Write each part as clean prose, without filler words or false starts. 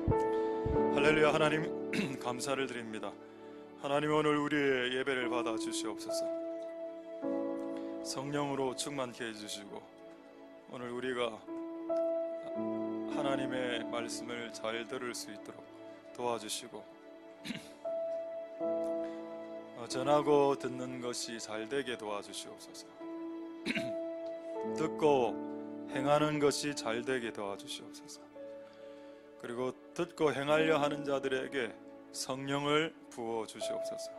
할렐루야. 하나님 감사를 드립니다. 하나님, 오늘 우리의 예배를 받아 주시옵소서. 성령으로 충만케 해주시고 오늘 우리가 하나님의 말씀을 잘 들을 수 있도록 도와주시고 전하고 듣는 것이 잘 되게 도와주시옵소서. 듣고 행하는 것이 잘 되게 도와주시옵소서. 그리고 듣고 행하려 하는 자들에게 성령을 부어 주시옵소서.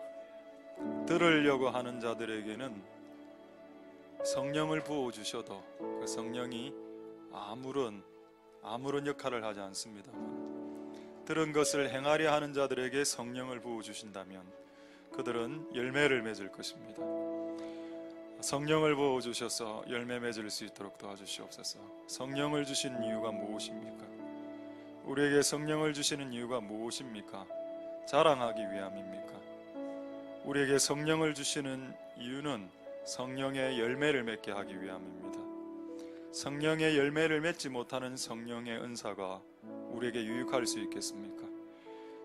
들으려고 하는 자들에게는 성령을 부어 주셔도 그 성령이 아무런 역할을 하지 않습니다. 들은 것을 행하려 하는 자들에게 성령을 부어 주신다면 그들은 열매를 맺을 것입니다. 성령을 부어 주셔서 열매 맺을 수 있도록 도와주시옵소서. 성령을 주신 이유가 무엇입니까? 우리에게 성령을 주시는 이유가 무엇입니까? 자랑하기 위함입니까? 우리에게 성령을 주시는 이유는 성령의 열매를 맺게 하기 위함입니다. 성령의 열매를 맺지 못하는 성령의 은사가 우리에게 유익할 수 있겠습니까?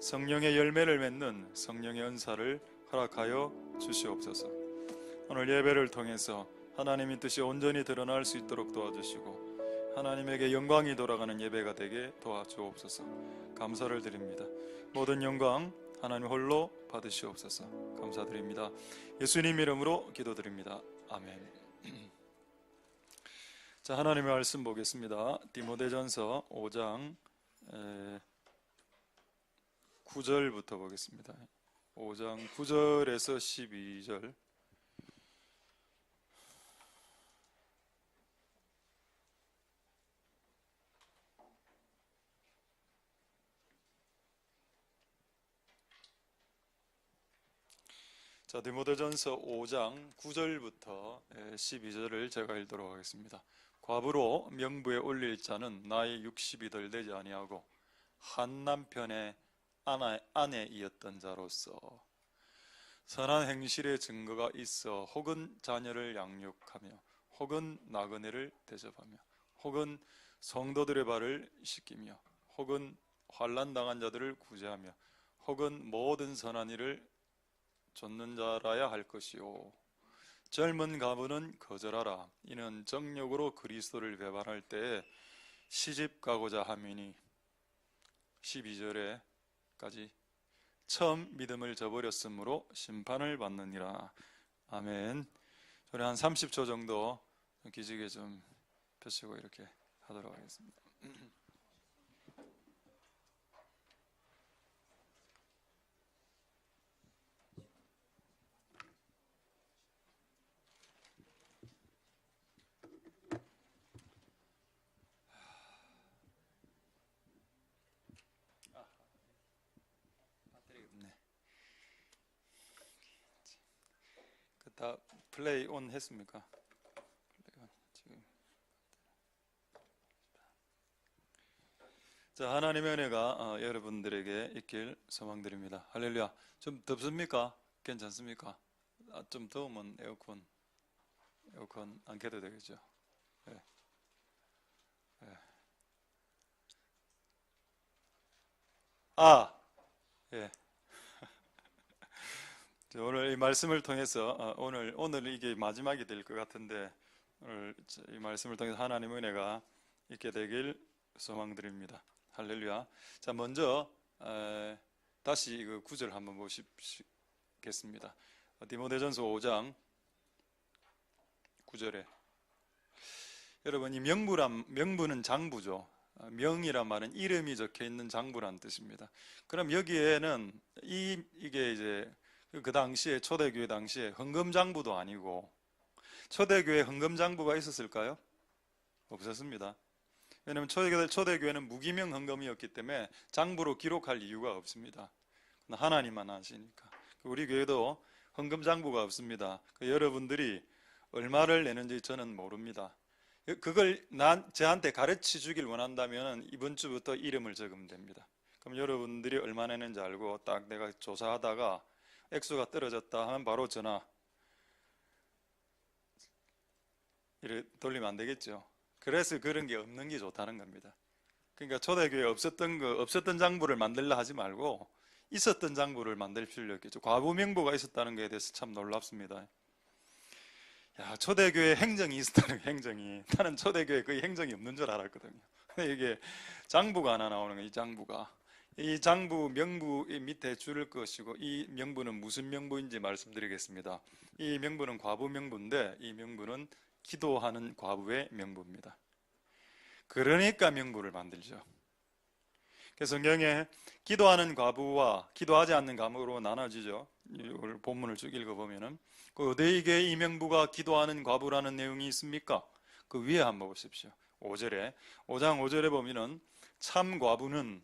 성령의 열매를 맺는 성령의 은사를 허락하여 주시옵소서. 오늘 예배를 통해서 하나님의 뜻이 온전히 드러날 수 있도록 도와주시고 하나님에게 영광이 돌아가는 예배가 되게 도와주옵소서. 감사를 드립니다. 모든 영광 하나님 홀로 받으시옵소서. 감사드립니다. 예수님 이름으로 기도드립니다. 아멘. 자, 하나님의 말씀 보겠습니다. 디모데전서 5장 9절부터 보겠습니다. 5장 9절에서 12절. 자, 디모데전서 5장 9절부터 12절을 제가 읽도록 하겠습니다. 과부로 명부에 올릴 자는 나이 60이 덜 되지 아니하고 한 남편의 아내이었던 자로서 선한 행실의 증거가 있어 혹은 자녀를 양육하며 혹은 나그네를 대접하며 혹은 성도들의 발을 씻기며 혹은 환난 당한 자들을 구제하며 혹은 모든 선한 일을 좇는 자라야 할 것이요, 젊은 가부는 거절하라. 이는 정욕으로 그리스도를 배반할 때에 시집 가고자 함이니. 12절에까지 처음 믿음을 저버렸으므로 심판을 받느니라. 아멘. 저는 한 30초 정도 기지개 좀 펴시고 이렇게 하도록 하겠습니다. 다 플레이 온 했습니까? 플레이 온, 지금. 자, 하나님의 은혜가 여러분들에게 있길 소망드립니다. 할렐루야. 좀 덥습니까? 괜찮습니까? 좀 더우면 에어컨 안 켜도 되겠죠? 네. 네. 예. 오늘 이 말씀을 통해서 오늘 이게 마지막이 될 것 같은데 오늘 이 말씀을 통해서 하나님의 은혜가 있게 되길 소망드립니다. 할렐루야. 자, 먼저 다시 그 구절 한번 보시겠습니다. 디모데전서 5장 9절에 여러분, 이 명부는 장부죠. 명이란 말은 이름이 적혀 있는 장부란 뜻입니다. 그럼 여기에는 이게 이제 그 당시에 초대교회 당시에 헌금장부도 아니고, 초대교회 헌금장부가 있었을까요? 없었습니다. 왜냐하면 초대교회는 무기명 헌금이었기 때문에 장부로 기록할 이유가 없습니다. 하나님만 아시니까. 우리 교회도 헌금장부가 없습니다. 여러분들이 얼마를 내는지 저는 모릅니다. 그걸 저한테 가르쳐 주길 원한다면 이번 주부터 이름을 적으면 됩니다. 그럼 여러분들이 얼마 내는지 알고 딱 내가 조사하다가 액수가 떨어졌다 하면 바로 전화 이렇게 돌리면 안 되겠죠. 그래서 그런 게 없는 게 좋다는 겁니다. 그러니까 초대교회에 없었던 장부를 만들려 하지 말고 있었던 장부를 만들 필요 있겠죠. 과부 명부가 있었다는 것에 대해서 참 놀랍습니다. 야, 초대교회 행정이 있었다는 행정이. 나는 초대교회 거의 행정이 없는 줄 알았거든요. 근데 이게 장부가 하나 나오는 거예요. 이 장부 명부 밑에 줄을 것이고, 이 명부는 무슨 명부인지 말씀드리겠습니다. 이 명부는 과부 명부인데, 이 명부는 기도하는 과부의 명부입니다. 그러니까 명부를 만들죠. 그래서 성경에 기도하는 과부와 기도하지 않는 과부로 나눠지죠. 오늘 본문을 쭉 읽어보면은 그 너희에게 이 명부가 기도하는 과부라는 내용이 있습니까? 그 위에 한번 보십시오. 5장 5절에 보면은 참 과부는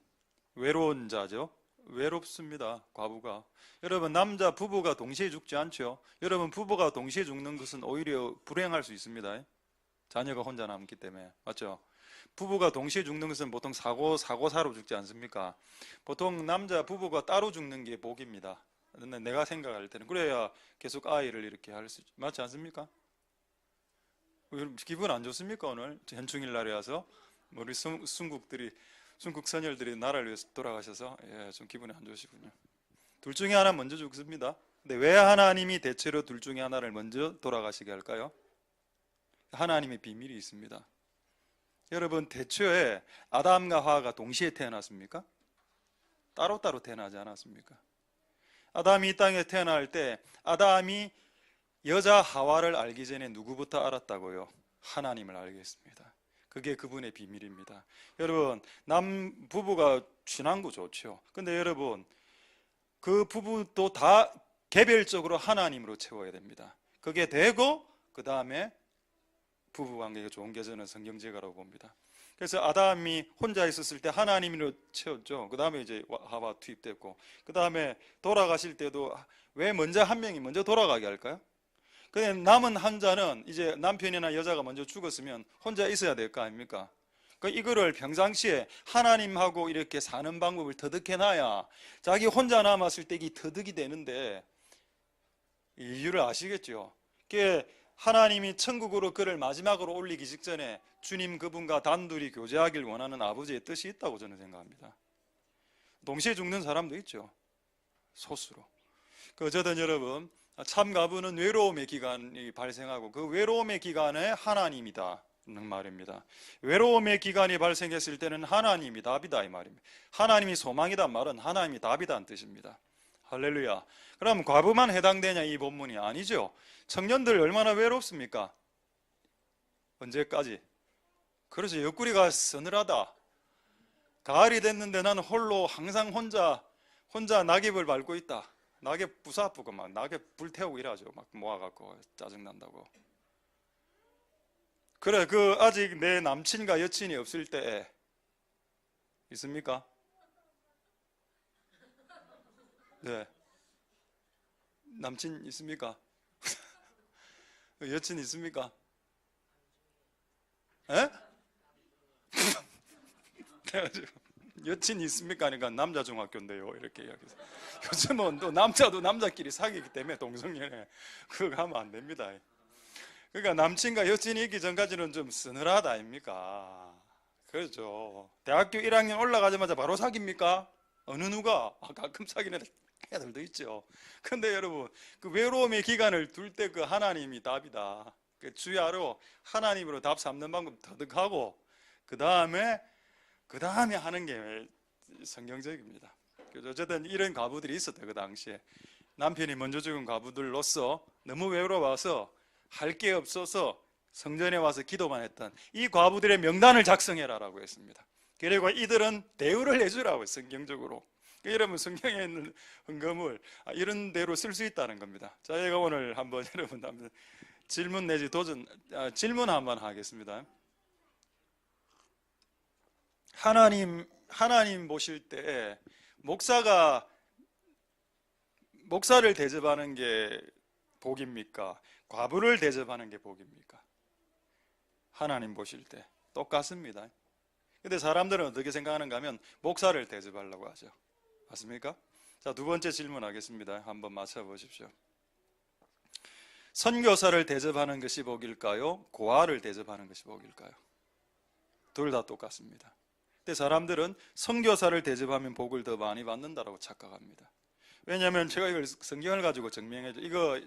외로운 자죠. 외롭습니다. 과부가. 여러분, 남자 부부가 동시에 죽지 않죠. 여러분, 부부가 동시에 죽는 것은 오히려 불행할 수 있습니다. 자녀가 혼자 남기 때문에. 맞죠? 부부가 동시에 죽는 것은 보통 사고사로 죽지 않습니까? 보통 남자 부부가 따로 죽는 게 복입니다. 내가 생각할 때는. 그래야 계속 아이를 이렇게 할 수 있죠. 맞지 않습니까? 기분 안 좋습니까? 오늘 현충일 날에 와서 우리 순국 선열들이 나라를 위해서 돌아가셔서 좀 기분이 안 좋으시군요. 둘 중에 하나 먼저 죽습니다. 근데 왜 하나님이 대체로 둘 중에 하나를 먼저 돌아가시게 할까요? 하나님의 비밀이 있습니다. 여러분, 대초에 아담과 하와가 동시에 태어났습니까? 따로따로 태어나지 않았습니까? 아담이 이 땅에 태어날 때 아담이 여자 하와를 알기 전에 누구부터 알았다고요? 하나님을 알게 했습니다. 그게 그분의 비밀입니다. 여러분, 남 부부가 친한 거 좋죠. 근데 여러분, 그 부부도 다 개별적으로 하나님으로 채워야 됩니다. 그게 되고 그 다음에 부부관계가 좋은 게 저는 성경제가라고 봅니다. 그래서 아담이 혼자 있었을 때 하나님으로 채웠죠. 그 다음에 이제 하와 투입됐고, 그 다음에 돌아가실 때도 왜 먼저 한 명이 먼저 돌아가게 할까요? 근데 남은 한 자는 이제 남편이나 여자가 먼저 죽었으면 혼자 있어야 될 거 아닙니까? 그러니까 이거를 평상시에 하나님하고 이렇게 사는 방법을 터득해놔야 자기 혼자 남았을 때 이 터득이 되는데, 이유를 아시겠죠? 그게 하나님이 천국으로 그를 마지막으로 올리기 직전에 주님 그분과 단둘이 교제하길 원하는 아버지의 뜻이 있다고 저는 생각합니다. 동시에 죽는 사람도 있죠. 소수로. 어쨌든 여러분, 참 과부는 외로움의 기간이 발생하고 그 외로움의 기간에 하나님이다 는 말입니다. 외로움의 기간이 발생했을 때는 하나님이 답이다 이 말입니다. 하나님이 소망이다 말은 하나님이 답이다는 뜻입니다. 할렐루야. 그럼 과부만 해당되냐 이 본문이? 아니죠. 청년들 얼마나 외롭습니까? 언제까지? 그래서 옆구리가 서늘하다. 가을이 됐는데 나는 홀로 항상 혼자 낙엽을 밟고 있다. 낙엽 부사쁘고 막 낙엽 불태우고 이러죠. 막 모아갖고 짜증난다고. 그래, 아직 내 남친과 여친이 없을 때 있습니까? 네. 남친 있습니까? 여친 있습니까? 에? 여친 있습니까? 그러니까 남자 중학교인데요. 이렇게 이야기해서. 요즘은 또 남자도 남자끼리 사귀기 때문에 동성연애 그거 하면 안 됩니다. 그러니까 남친과 여친이 있기 전까지는 좀 서늘하다 아닙니까? 그렇죠. 대학교 1학년 올라가자마자 바로 사깁니까? 어느 누가? 가끔 사귀는 애들도 있죠. 근데 여러분, 그 외로움의 기간을 둘 때 그 하나님이 답이다. 그 주야로 하나님으로 답 삼는 방법 터득하고 그 다음에 하는 게 성경적입니다. 그래서 어쨌든 이런 과부들이 있었대요. 그 당시에 남편이 먼저 죽은 과부들로서 너무 외로워서 할 게 없어서 성전에 와서 기도만 했던 이 과부들의 명단을 작성해라라고 했습니다. 그리고 이들은 대우를 해주라고 성경적으로. 여러분, 성경에 있는 헌금을 이런 대로 쓸 수 있다는 겁니다. 자, 제가 오늘 한번 여러분 질문 내지 질문 한번 하겠습니다. 하나님 보실 때 목사를 대접하는 게 복입니까? 과부를 대접하는 게 복입니까? 하나님 보실 때 똑같습니다. 근데 사람들은 어떻게 생각하는가 하면 목사를 대접하려고 하죠. 맞습니까? 자, 두 번째 질문하겠습니다. 한번 맞춰보십시오. 선교사를 대접하는 것이 복일까요? 고아를 대접하는 것이 복일까요? 둘 다 똑같습니다. 근데 사람들은 선교사를 대접하면 복을 더 많이 받는다라고 착각합니다. 왜냐하면 제가 이걸 성경을 가지고 증명해줘. 이거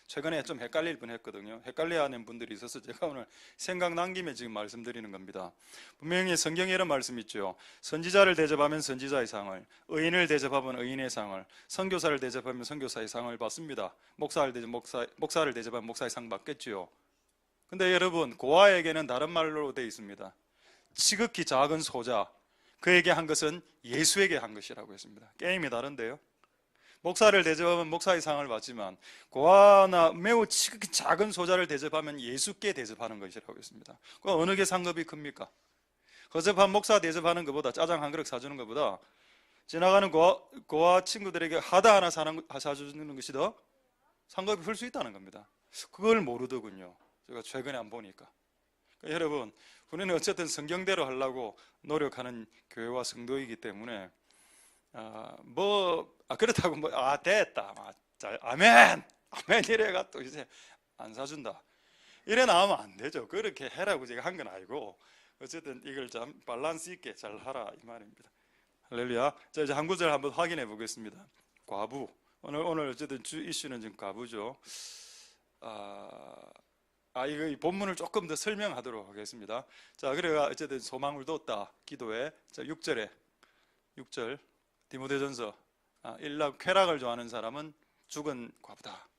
최근에 좀 헷갈릴 뻔했거든요. 헷갈려하는 분들이 있어서 제가 오늘 생각난 김에 지금 말씀드리는 겁니다. 분명히 성경에 이런 말씀 있죠. 선지자를 대접하면 선지자의 상을, 의인을 대접하면 의인의 상을, 선교사를 대접하면 선교사의 상을 받습니다. 목사를 대접하면 목사의 상 받겠지요. 근데 여러분, 고아에게는 다른 말로 되어 있습니다. 지극히 작은 소자, 그에게 한 것은 예수에게 한 것이라고 했습니다. 게임이 다른데요. 목사를 대접하면 목사의 상을 받지만 고아나 매우 지극히 작은 소자를 대접하면 예수께 대접하는 것이라고 했습니다. 그 어느 게 상급이 큽니까? 허접한 목사 대접하는 것보다, 짜장 한 그릇 사주는 것보다 지나가는 고아 친구들에게 하다 하나 사주는 것이 더 상급이 클 수 있다는 겁니다. 그걸 모르더군요. 제가 최근에 안 보니까. 그러니까 여러분, 우리는 어쨌든 성경대로 하려고 노력하는 교회와 성도이기 때문에 그렇다고 됐다, 아멘 이래가 또 이제 안 사준다 이래 나오면 안 되죠. 그렇게 해라고 제가 한 건 아니고, 어쨌든 이걸 좀 밸런스 있게 잘 하라 이 말입니다. 할렐루야. 자, 이제 한 구절 한번 확인해 보겠습니다. 과부. 오늘 어쨌든 주 이슈는 지금 과부죠. 이거 이 본문을 조금 더 설명하도록 하겠습니다. 자, 그래가 어쨌든 소망을 뒀다 기도에. 자, 6절 디모데전서, 쾌락을 좋아하는 사람은 죽은 과부다.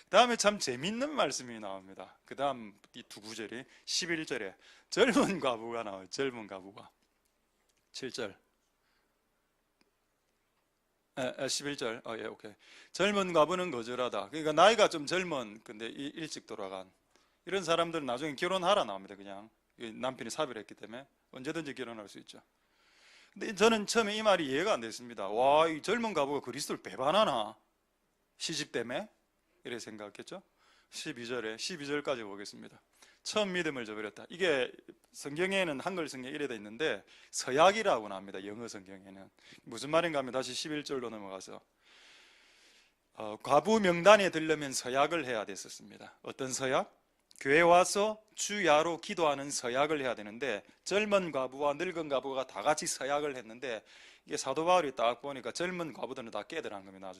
그 다음에 참 재밌는 말씀이 나옵니다. 그 다음 이 두 구절이 11절에 젊은 과부가 나와요. 젊은 과부가. 7절 11절. 예, 오케이. 젊은 과부는 거절하다. 그러니까 나이가 좀 젊은, 근데 일찍 돌아간 이런 사람들은 나중에 결혼하라 나옵니다. 그냥 남편이 사별했기 때문에 언제든지 결혼할 수 있죠. 근데 저는 처음에 이 말이 이해가 안 됐습니다. 와, 이 젊은 과부가 그리스도를 배반하나? 시집 때문에? 이렇게 생각했죠. 12절까지 보겠습니다. 처음 믿음을 저버렸다. 이게 성경에는 한글 성경에 이래 돼 있는데 서약이라고 나옵니다. 영어 성경에는. 무슨 말인가 하면 다시 11절로 넘어가서 과부 명단에 들려면 서약을 해야 됐었습니다. 어떤 서약? 교회 와서 주야로 기도하는 서약을 해야 되는데 젊은 과부와 늙은 과부가 다 같이 서약을 했는데 이게 사도 바울이 딱 보니까 젊은 과부들은 다 깨달은 겁니다.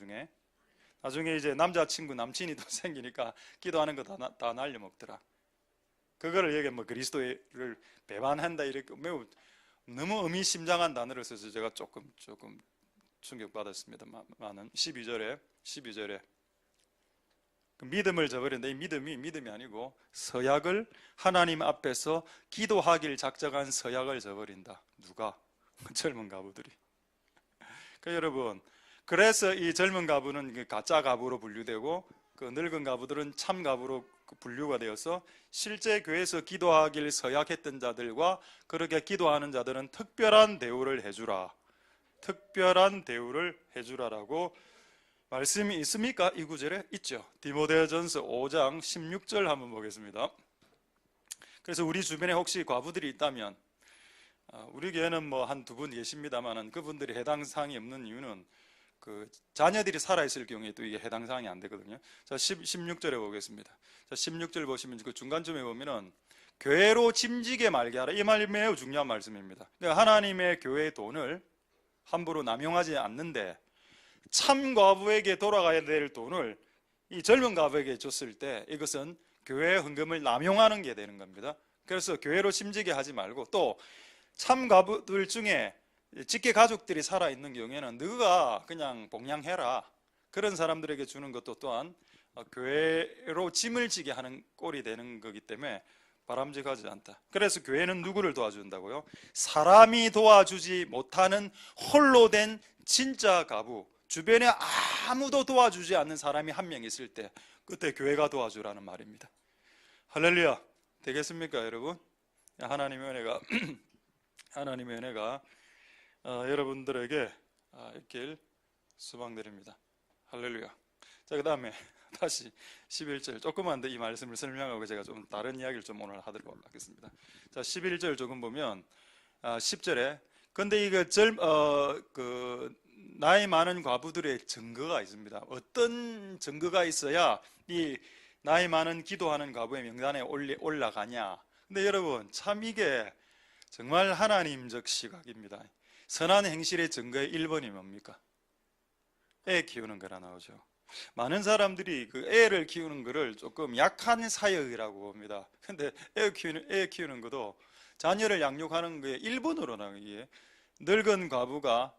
나중에 이제 남자친구 남친이 또 생기니까 기도하는 거 다 날려먹더라. 그거를 여기 그리스도를 배반한다 이렇게 매우 너무 의미심장한 단어를 써서 제가 조금 충격받았습니다만은 12절에 그 믿음을 저버렸는데 이 믿음이 아니고 서약을 하나님 앞에서 기도하길 작정한 서약을 저버린다. 누가? 젊은 과부들이. 여러분, 그래서 이 젊은 과부는 가짜 과부로 분류되고 그 늙은 과부들은 참 과부로 분류가 되어서 실제 교회에서 기도하길 서약했던 자들과 그렇게 기도하는 자들은 특별한 대우를 해주라. 특별한 대우를 해주라라고 말씀이 있습니까? 이 구절에 있죠. 디모데전서 5장 16절 한번 보겠습니다. 그래서 우리 주변에 혹시 과부들이 있다면, 우리 교회는 한 두 분 계십니다만은 그분들이 해당 사항이 없는 이유는 그 자녀들이 살아있을 경우에 또 이게 해당 사항이 안 되거든요. 자, 16절에 보겠습니다. 자, 16절 보시면 그 중간쯤에 보면은 교회로 짐지게 말게 하라. 이 말이 매우 중요한 말씀입니다. 그러니까 하나님의 교회의 돈을 함부로 남용하지 않는데 참 과부에게 돌아가야 될 돈을 이 젊은 과부에게 줬을 때 이것은 교회의 헌금을 남용하는 게 되는 겁니다. 그래서 교회로 심지게 하지 말고, 또 참 과부들 중에 직계 가족들이 살아있는 경우에는 너가 그냥 봉양해라, 그런 사람들에게 주는 것도 또한 교회로 짐을 지게 하는 꼴이 되는 거기 때문에 바람직하지 않다. 그래서 교회는 누구를 도와준다고요? 사람이 도와주지 못하는 홀로 된 진짜 과부, 주변에 아무도 도와주지 않는 사람이 한 명 있을 때 그때 교회가 도와주라는 말입니다. 할렐루야. 되겠습니까, 여러분? 하나님의 은혜가 여러분들에게 있길 소망드립니다. 할렐루야. 자, 그 다음에 다시 11절 조금만 더 이 말씀을 설명하고 제가 좀 다른 이야기를 좀 오늘 하도록 하겠습니다. 자, 11절 조금 보면 10절에 근데 이거 나이 많은 과부들의 증거가 있습니다. 어떤 증거가 있어야 이 나이 많은 기도하는 과부의 명단에 올라가냐. 근데 여러분, 참 이게 정말 하나님적 시각입니다. 선한 행실의 증거의 1번이 뭡니까? 애 키우는 거라 나오죠. 많은 사람들이 그 애를 키우는 거를 조금 약한 사역이라고 봅니다. 근데 애 키우는 것도 자녀를 양육하는 거에 1번으로 나오기에 늙은 과부가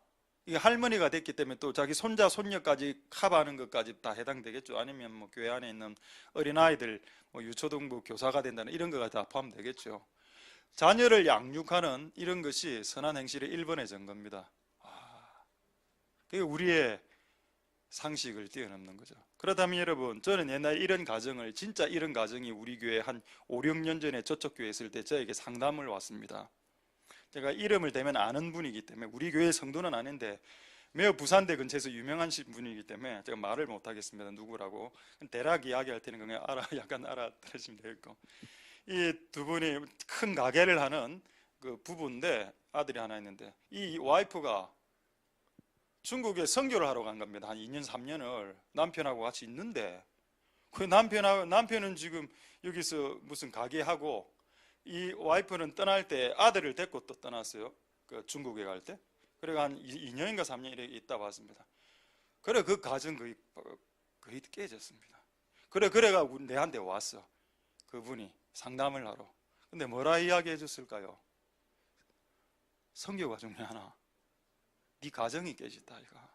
이 할머니가 됐기 때문에 또 자기 손자 손녀까지 커버하는 것까지 다 해당되겠죠. 아니면 뭐 교회 안에 있는 어린아이들 뭐 유초등부 교사가 된다는 이런 거가 다 포함되겠죠. 자녀를 양육하는 이런 것이 선한 행실의 1번의 증거입니다. 그게 우리의 상식을 뛰어넘는 거죠. 그렇다면 여러분, 저는 옛날에 이런 가정을, 진짜 이런 가정이 우리 교회 한 5, 6년 전에 저쪽 교회에 있을 때 저에게 상담을 왔습니다. 제가 이름을 대면 아는 분이기 때문에, 우리 교회 성도는 아닌데 매우 부산대 근처에서 유명하신 분이기 때문에 제가 말을 못 하겠습니다. 누구라고. 대략 이야기할 테는 그냥 약간 알아들으시면 되겠고, 이 두 분이 큰 가게를 하는 그 부부인데 아들이 하나 있는데, 이 와이프가 중국에 선교를 하러 간 겁니다. 한 2년 3년을 남편하고 같이 있는데, 그 남편은 지금 여기서 무슨 가게 하고, 이 와이프는 떠날 때 아들을 데리고 또 떠났어요. 그 중국에 갈 때. 그래가 한 2년인가 3년 이렇게 있다 왔습니다. 그래 그 가정 거의 깨졌습니다. 그래가 내한테 왔어. 그분이 상담을 하러. 근데 뭐라 이야기해 줬을까요? 선교가 중요하나? 네 가정이 깨졌다 이가.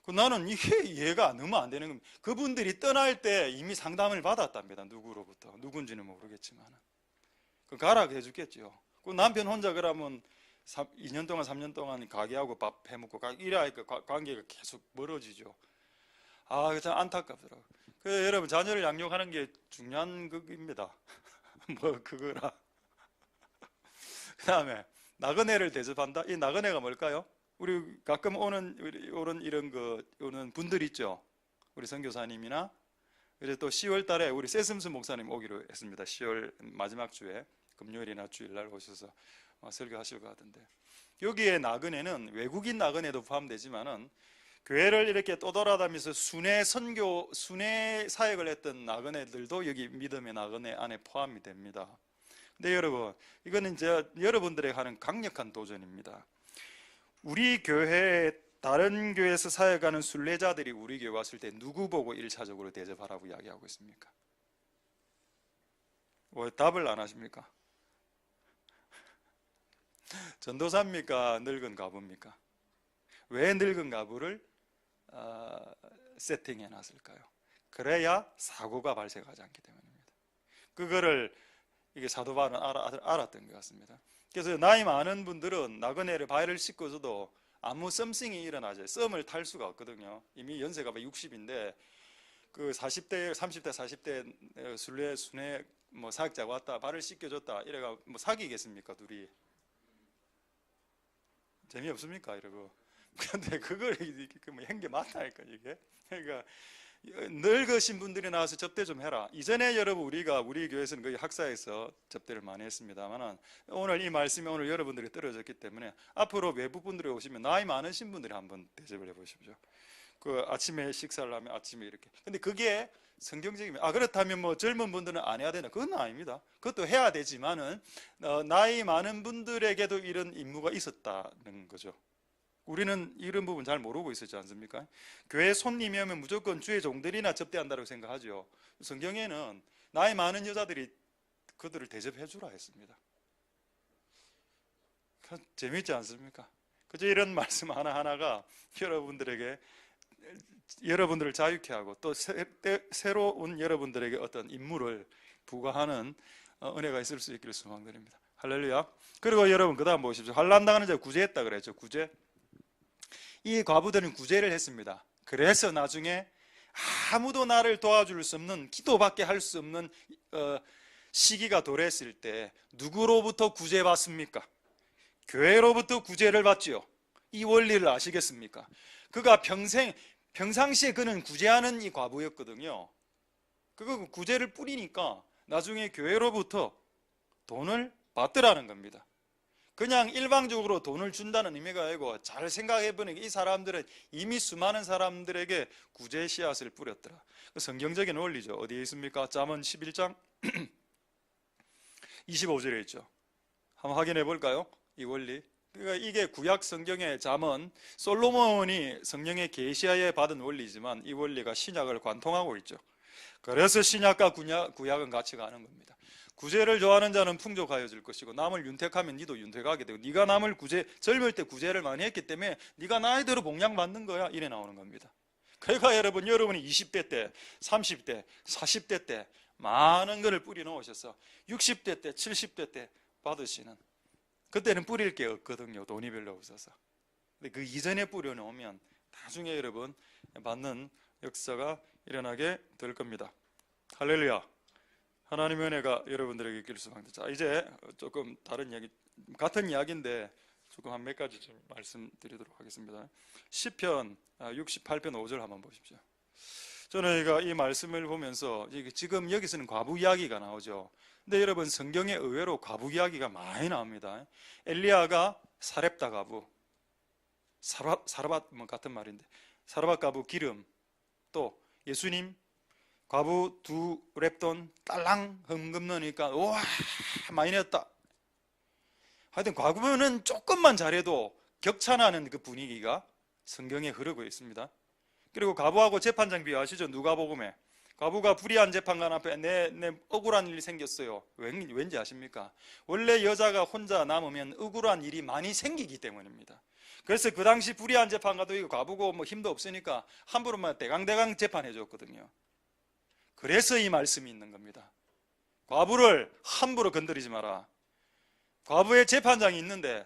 나는 이게 이해가 너무 안 되는 겁니다. 그분들이 떠날 때 이미 상담을 받았답니다. 누구로부터. 누군지는 모르겠지만. 가라 해주겠죠. 그 남편 혼자 그러면 2년 동안 3년 동안 가게하고 밥 해먹고 이래니까 관계가 계속 멀어지죠. 참 안타깝더라고요. 그래서 여러분, 자녀를 양육하는 게 중요한 것입니다. 뭐 그거라. 그 다음에 나그네를 대접한다. 이 나그네가 뭘까요? 우리 가끔 오는 분들 있죠. 우리 선교사님이나, 그래서 또 10월 달에 우리 세슴스 목사님 오기로 했습니다. 10월 마지막 주에 금요일이나 주일날 오셔서 설교하실 것 같은데, 여기에 나그네는 외국인 나그네도 포함되지만은 교회를 이렇게 떠돌아다니면서 순회 사역을 했던 나그네들도 여기 믿음의 나그네 안에 포함이 됩니다. 근데 여러분, 이거는 여러분들에게 하는 강력한 도전입니다. 우리 교회에 다른 교회에서 사역하는 순례자들이 우리 교회 왔을 때 누구 보고 1차적으로 대접하라고 이야기하고 있습니까? 왜 답을 안 하십니까? 전도사입니까? 늙은 가부입니까? 왜 늙은 가부를 세팅해 놨을까요? 그래야 사고가 발생하지 않기 때문입니다. 그거를 이게 사도 바울은 알았던 것 같습니다. 그래서 나이 많은 분들은 나그네를 발을 씻고서도 아무 썸씽이 일어나죠. 썸을 탈 수가 없거든요. 이미 연세가 60인데 그 40대, 30대, 40대 순회 뭐 사역자가 왔다 발을 씻겨줬다 이래가 뭐 사귀겠습니까 둘이? 재미없습니까 이러고. 근데 그걸 한 게 맞다니까 이게. 그러니까 늙으신 분들이 나와서 접대 좀 해라. 이전에 여러분 우리 교회에서는 거의 학사에서 접대를 많이 했습니다만, 오늘 이 말씀이 오늘 여러분들이 떨어졌기 때문에 앞으로 외부 분들이 오시면 나이 많으신 분들이 한번 대접을 해보십시오. 그 아침에 식사를 하면 아침에 이렇게. 근데 그게 성경적이면 그렇다면 뭐 젊은 분들은 안 해야 되나? 그건 아닙니다. 그것도 해야 되지만은 나이 많은 분들에게도 이런 임무가 있었다는 거죠. 우리는 이런 부분 잘 모르고 있었지 않습니까? 교회 손님이 오면 무조건 주의 종들이나 접대한다고 생각하죠. 성경에는 나이 많은 여자들이 그들을 대접해 주라 했습니다. 재밌지 않습니까? 그저 이런 말씀 하나하나가 여러분들을 자유케 하고 또 새로운 여러분들에게 어떤 임무를 부과하는 은혜가 있을 수 있기를 소망드립니다. 할렐루야. 그리고 여러분 그 다음 보십시오. 환난당하는 자 구제했다 그랬죠. 구제. 이 과부들은 구제를 했습니다. 그래서 나중에 아무도 나를 도와줄 수 없는, 기도밖에 할 수 없는 시기가 도래했을 때 누구로부터 구제받습니까? 교회로부터 구제를 받지요. 이 원리를 아시겠습니까? 그가 평상시에 그는 구제하는 이 과부였거든요. 그거 구제를 뿌리니까 나중에 교회로부터 돈을 받더라는 겁니다. 그냥 일방적으로 돈을 준다는 의미가 아니고, 잘 생각해보니 이 사람들은 이미 수많은 사람들에게 구제 씨앗을 뿌렸더라. 성경적인 원리죠. 어디에 있습니까? 잠언 11장 25절에 있죠. 한번 확인해 볼까요? 이 원리. 그러니까 이게 구약 성경의 잠언, 솔로몬이 성령의 계시하에 받은 원리지만 이 원리가 신약을 관통하고 있죠. 그래서 신약과 구약은 같이 가는 겁니다. 구제를 좋아하는 자는 풍족하여질 것이고 남을 윤택하면 니도 윤택하게 되고 네가 남을 젊을 때 구제를 많이 했기 때문에 네가 나이대로 복양 받는 거야, 이래 나오는 겁니다. 그러니까 여러분이 20대 때, 30대, 40대 때 많은 것을 뿌려 놓으셔서 60대 때, 70대 때 받으시는, 그때는 뿌릴 게 없거든요. 돈이 별로 없어서. 근데 그 이전에 뿌려 놓으면 나중에 여러분 받는 역사가 일어나게 될 겁니다. 할렐루야. 하나님의 은혜가 여러분들에게 있길 소망합니다. 자, 이제 조금 다른 이야기, 같은 이야기인데 조금 한 몇 가지 좀 말씀드리도록 하겠습니다. 시편 68편 5절 한번 보십시오. 저는 이 말씀을 보면서 지금 여기서는 과부 이야기가 나오죠. 근데 여러분 성경에 의외로 과부 이야기가 많이 나옵니다. 엘리야가 사렙다 과부, 사르밧 뭐 같은 말인데 사르밧 과부 기름, 또 예수님 과부 두 랩돈 딸랑 흠금 넣으니까 와 많이 냈다. 하여튼 과부는 조금만 잘해도 격찬하는 그 분위기가 성경에 흐르고 있습니다. 그리고 과부하고 재판장 비유하시죠. 누가복음에 과부가 불의한 재판관 앞에 내 억울한 일이 생겼어요. 왠지 아십니까? 원래 여자가 혼자 남으면 억울한 일이 많이 생기기 때문입니다. 그래서 그 당시 불의한 재판관도 과부고 뭐 힘도 없으니까 함부로만 대강대강 재판해 줬거든요. 그래서 이 말씀이 있는 겁니다. 과부를 함부로 건드리지 마라. 과부의 재판장이 있는데,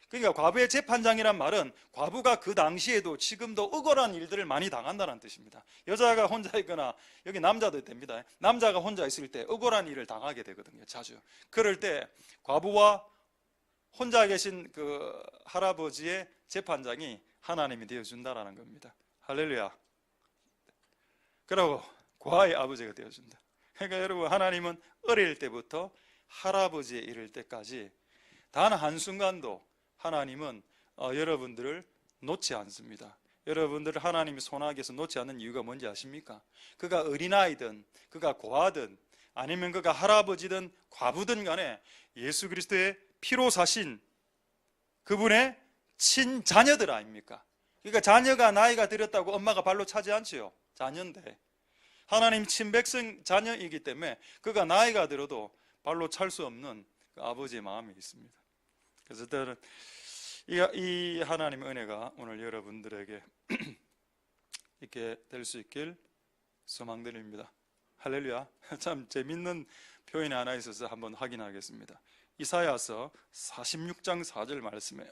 그러니까 과부의 재판장이란 말은 과부가 그 당시에도 지금도 억울한 일들을 많이 당한다는 뜻입니다. 여자가 혼자 있거나 여기 남자도 됩니다. 남자가 혼자 있을 때 억울한 일을 당하게 되거든요. 자주. 그럴 때 과부와 혼자 계신 그 할아버지의 재판장이 하나님이 되어준다라는 겁니다. 할렐루야. 그리고 과의 아버지가 되어준다. 그러니까 여러분 하나님은 어릴 때부터 할아버지에 이를 때까지 단 한순간도 하나님은 여러분들을 놓지 않습니다. 여러분들을 하나님이 손아귀에서 놓지 않는 이유가 뭔지 아십니까? 그가 어린아이든 그가 고아든 아니면 그가 할아버지든 과부든 간에 예수 그리스도의 피로 사신 그분의 친자녀들 아닙니까? 그러니까 자녀가 나이가 들었다고 엄마가 발로 차지 않지요. 자녀인데 하나님 친백성 자녀이기 때문에 그가 나이가 들어도 발로 찰 수 없는 그 아버지의 마음이 있습니다. 그래서 저는 이 하나님의 은혜가 오늘 여러분들에게 있게 될 수 있길 소망드립니다. 할렐루야. 참 재밌는 표현이 하나 있어서 한번 확인하겠습니다. 이사야서 46장 4절 말씀에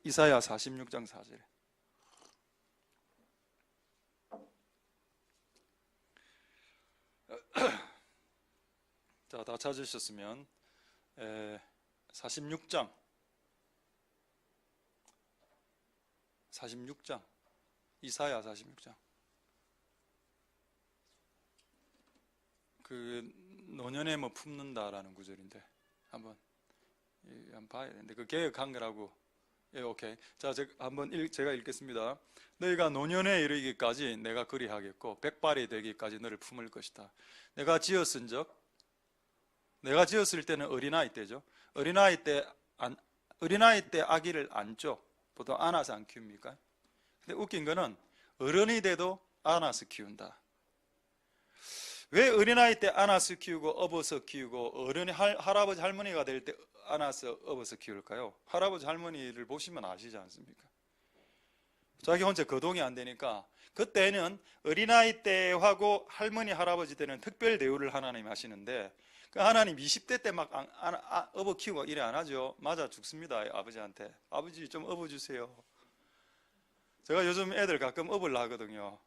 이사야 46장 4절에 자, 다 찾으셨으면 46장 이사야 46장 그 노년에 뭐 품는다라는 구절인데 한번 봐야 되는데 그 개혁한 거라고. 예, 오케이. 자, 제가 읽겠습니다. 너희가 노년에 이르기까지 내가 그리하겠고 백발이 되기까지 너를 품을 것이다. 내가 지었을 때는 어린아이 때죠. 어린아이 때 아기를 안죠. 보통 안아서 안 키웁니까? 근데 웃긴 거는 어른이 돼도 안아서 키운다. 왜 어린아이 때 안아서 키우고 업어서 키우고 어른이 할아버지 할머니가 될 때 안아서 업어서 키울까요? 할아버지 할머니를 보시면 아시지 않습니까? 자기 혼자 거동이 안 되니까 그때는 어린아이 때하고 할머니 할아버지 때는 특별 대우를 하나님이 하시는데 그 하나님 20대 때 막 업어 키우고 이래 안 하죠. 맞아 죽습니다. 아버지한테. 아버지 좀 업어주세요. 제가 요즘 애들 가끔 업으려 하거든요.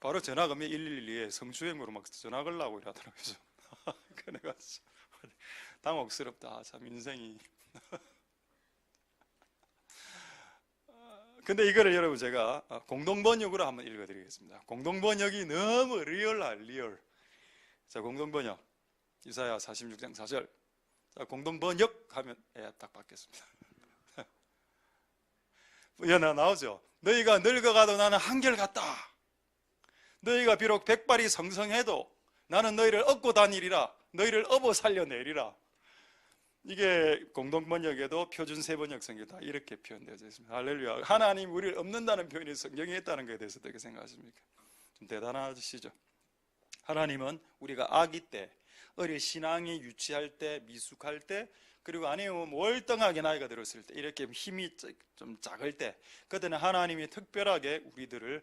바로 전화 걸면 112에 성추행으로 막 전화 걸라고 이러더라고요. 그래가 당혹스럽다. 참 인생이. 근데 이거를 여러분 제가 공동번역으로 한번 읽어드리겠습니다. 공동번역이 너무 리얼. 자, 공동번역 이사야 46장 4절. 자, 공동번역 하면 딱 받겠습니다. 나오죠. 너희가 늙어가도 나는 한결같다. 너희가 비록 백발이 성성해도 나는 너희를 업고 다니리라. 너희를 업어 살려내리라. 이게 공동번역에도 표준 세번역 성경 다 이렇게 표현되어 있습니다. 할렐루야. 하나님 우리를 없는다는 표현이 성경에 있다는 것에 대해서 어떻게 생각하십니까? 좀 대단하시죠? 하나님은 우리가 아기 때, 어릴 신앙이 유치할 때, 미숙할 때, 그리고 아니면 월등하게 나이가 들었을 때, 이렇게 힘이 좀 작을 때, 그때는 하나님이 특별하게 우리들을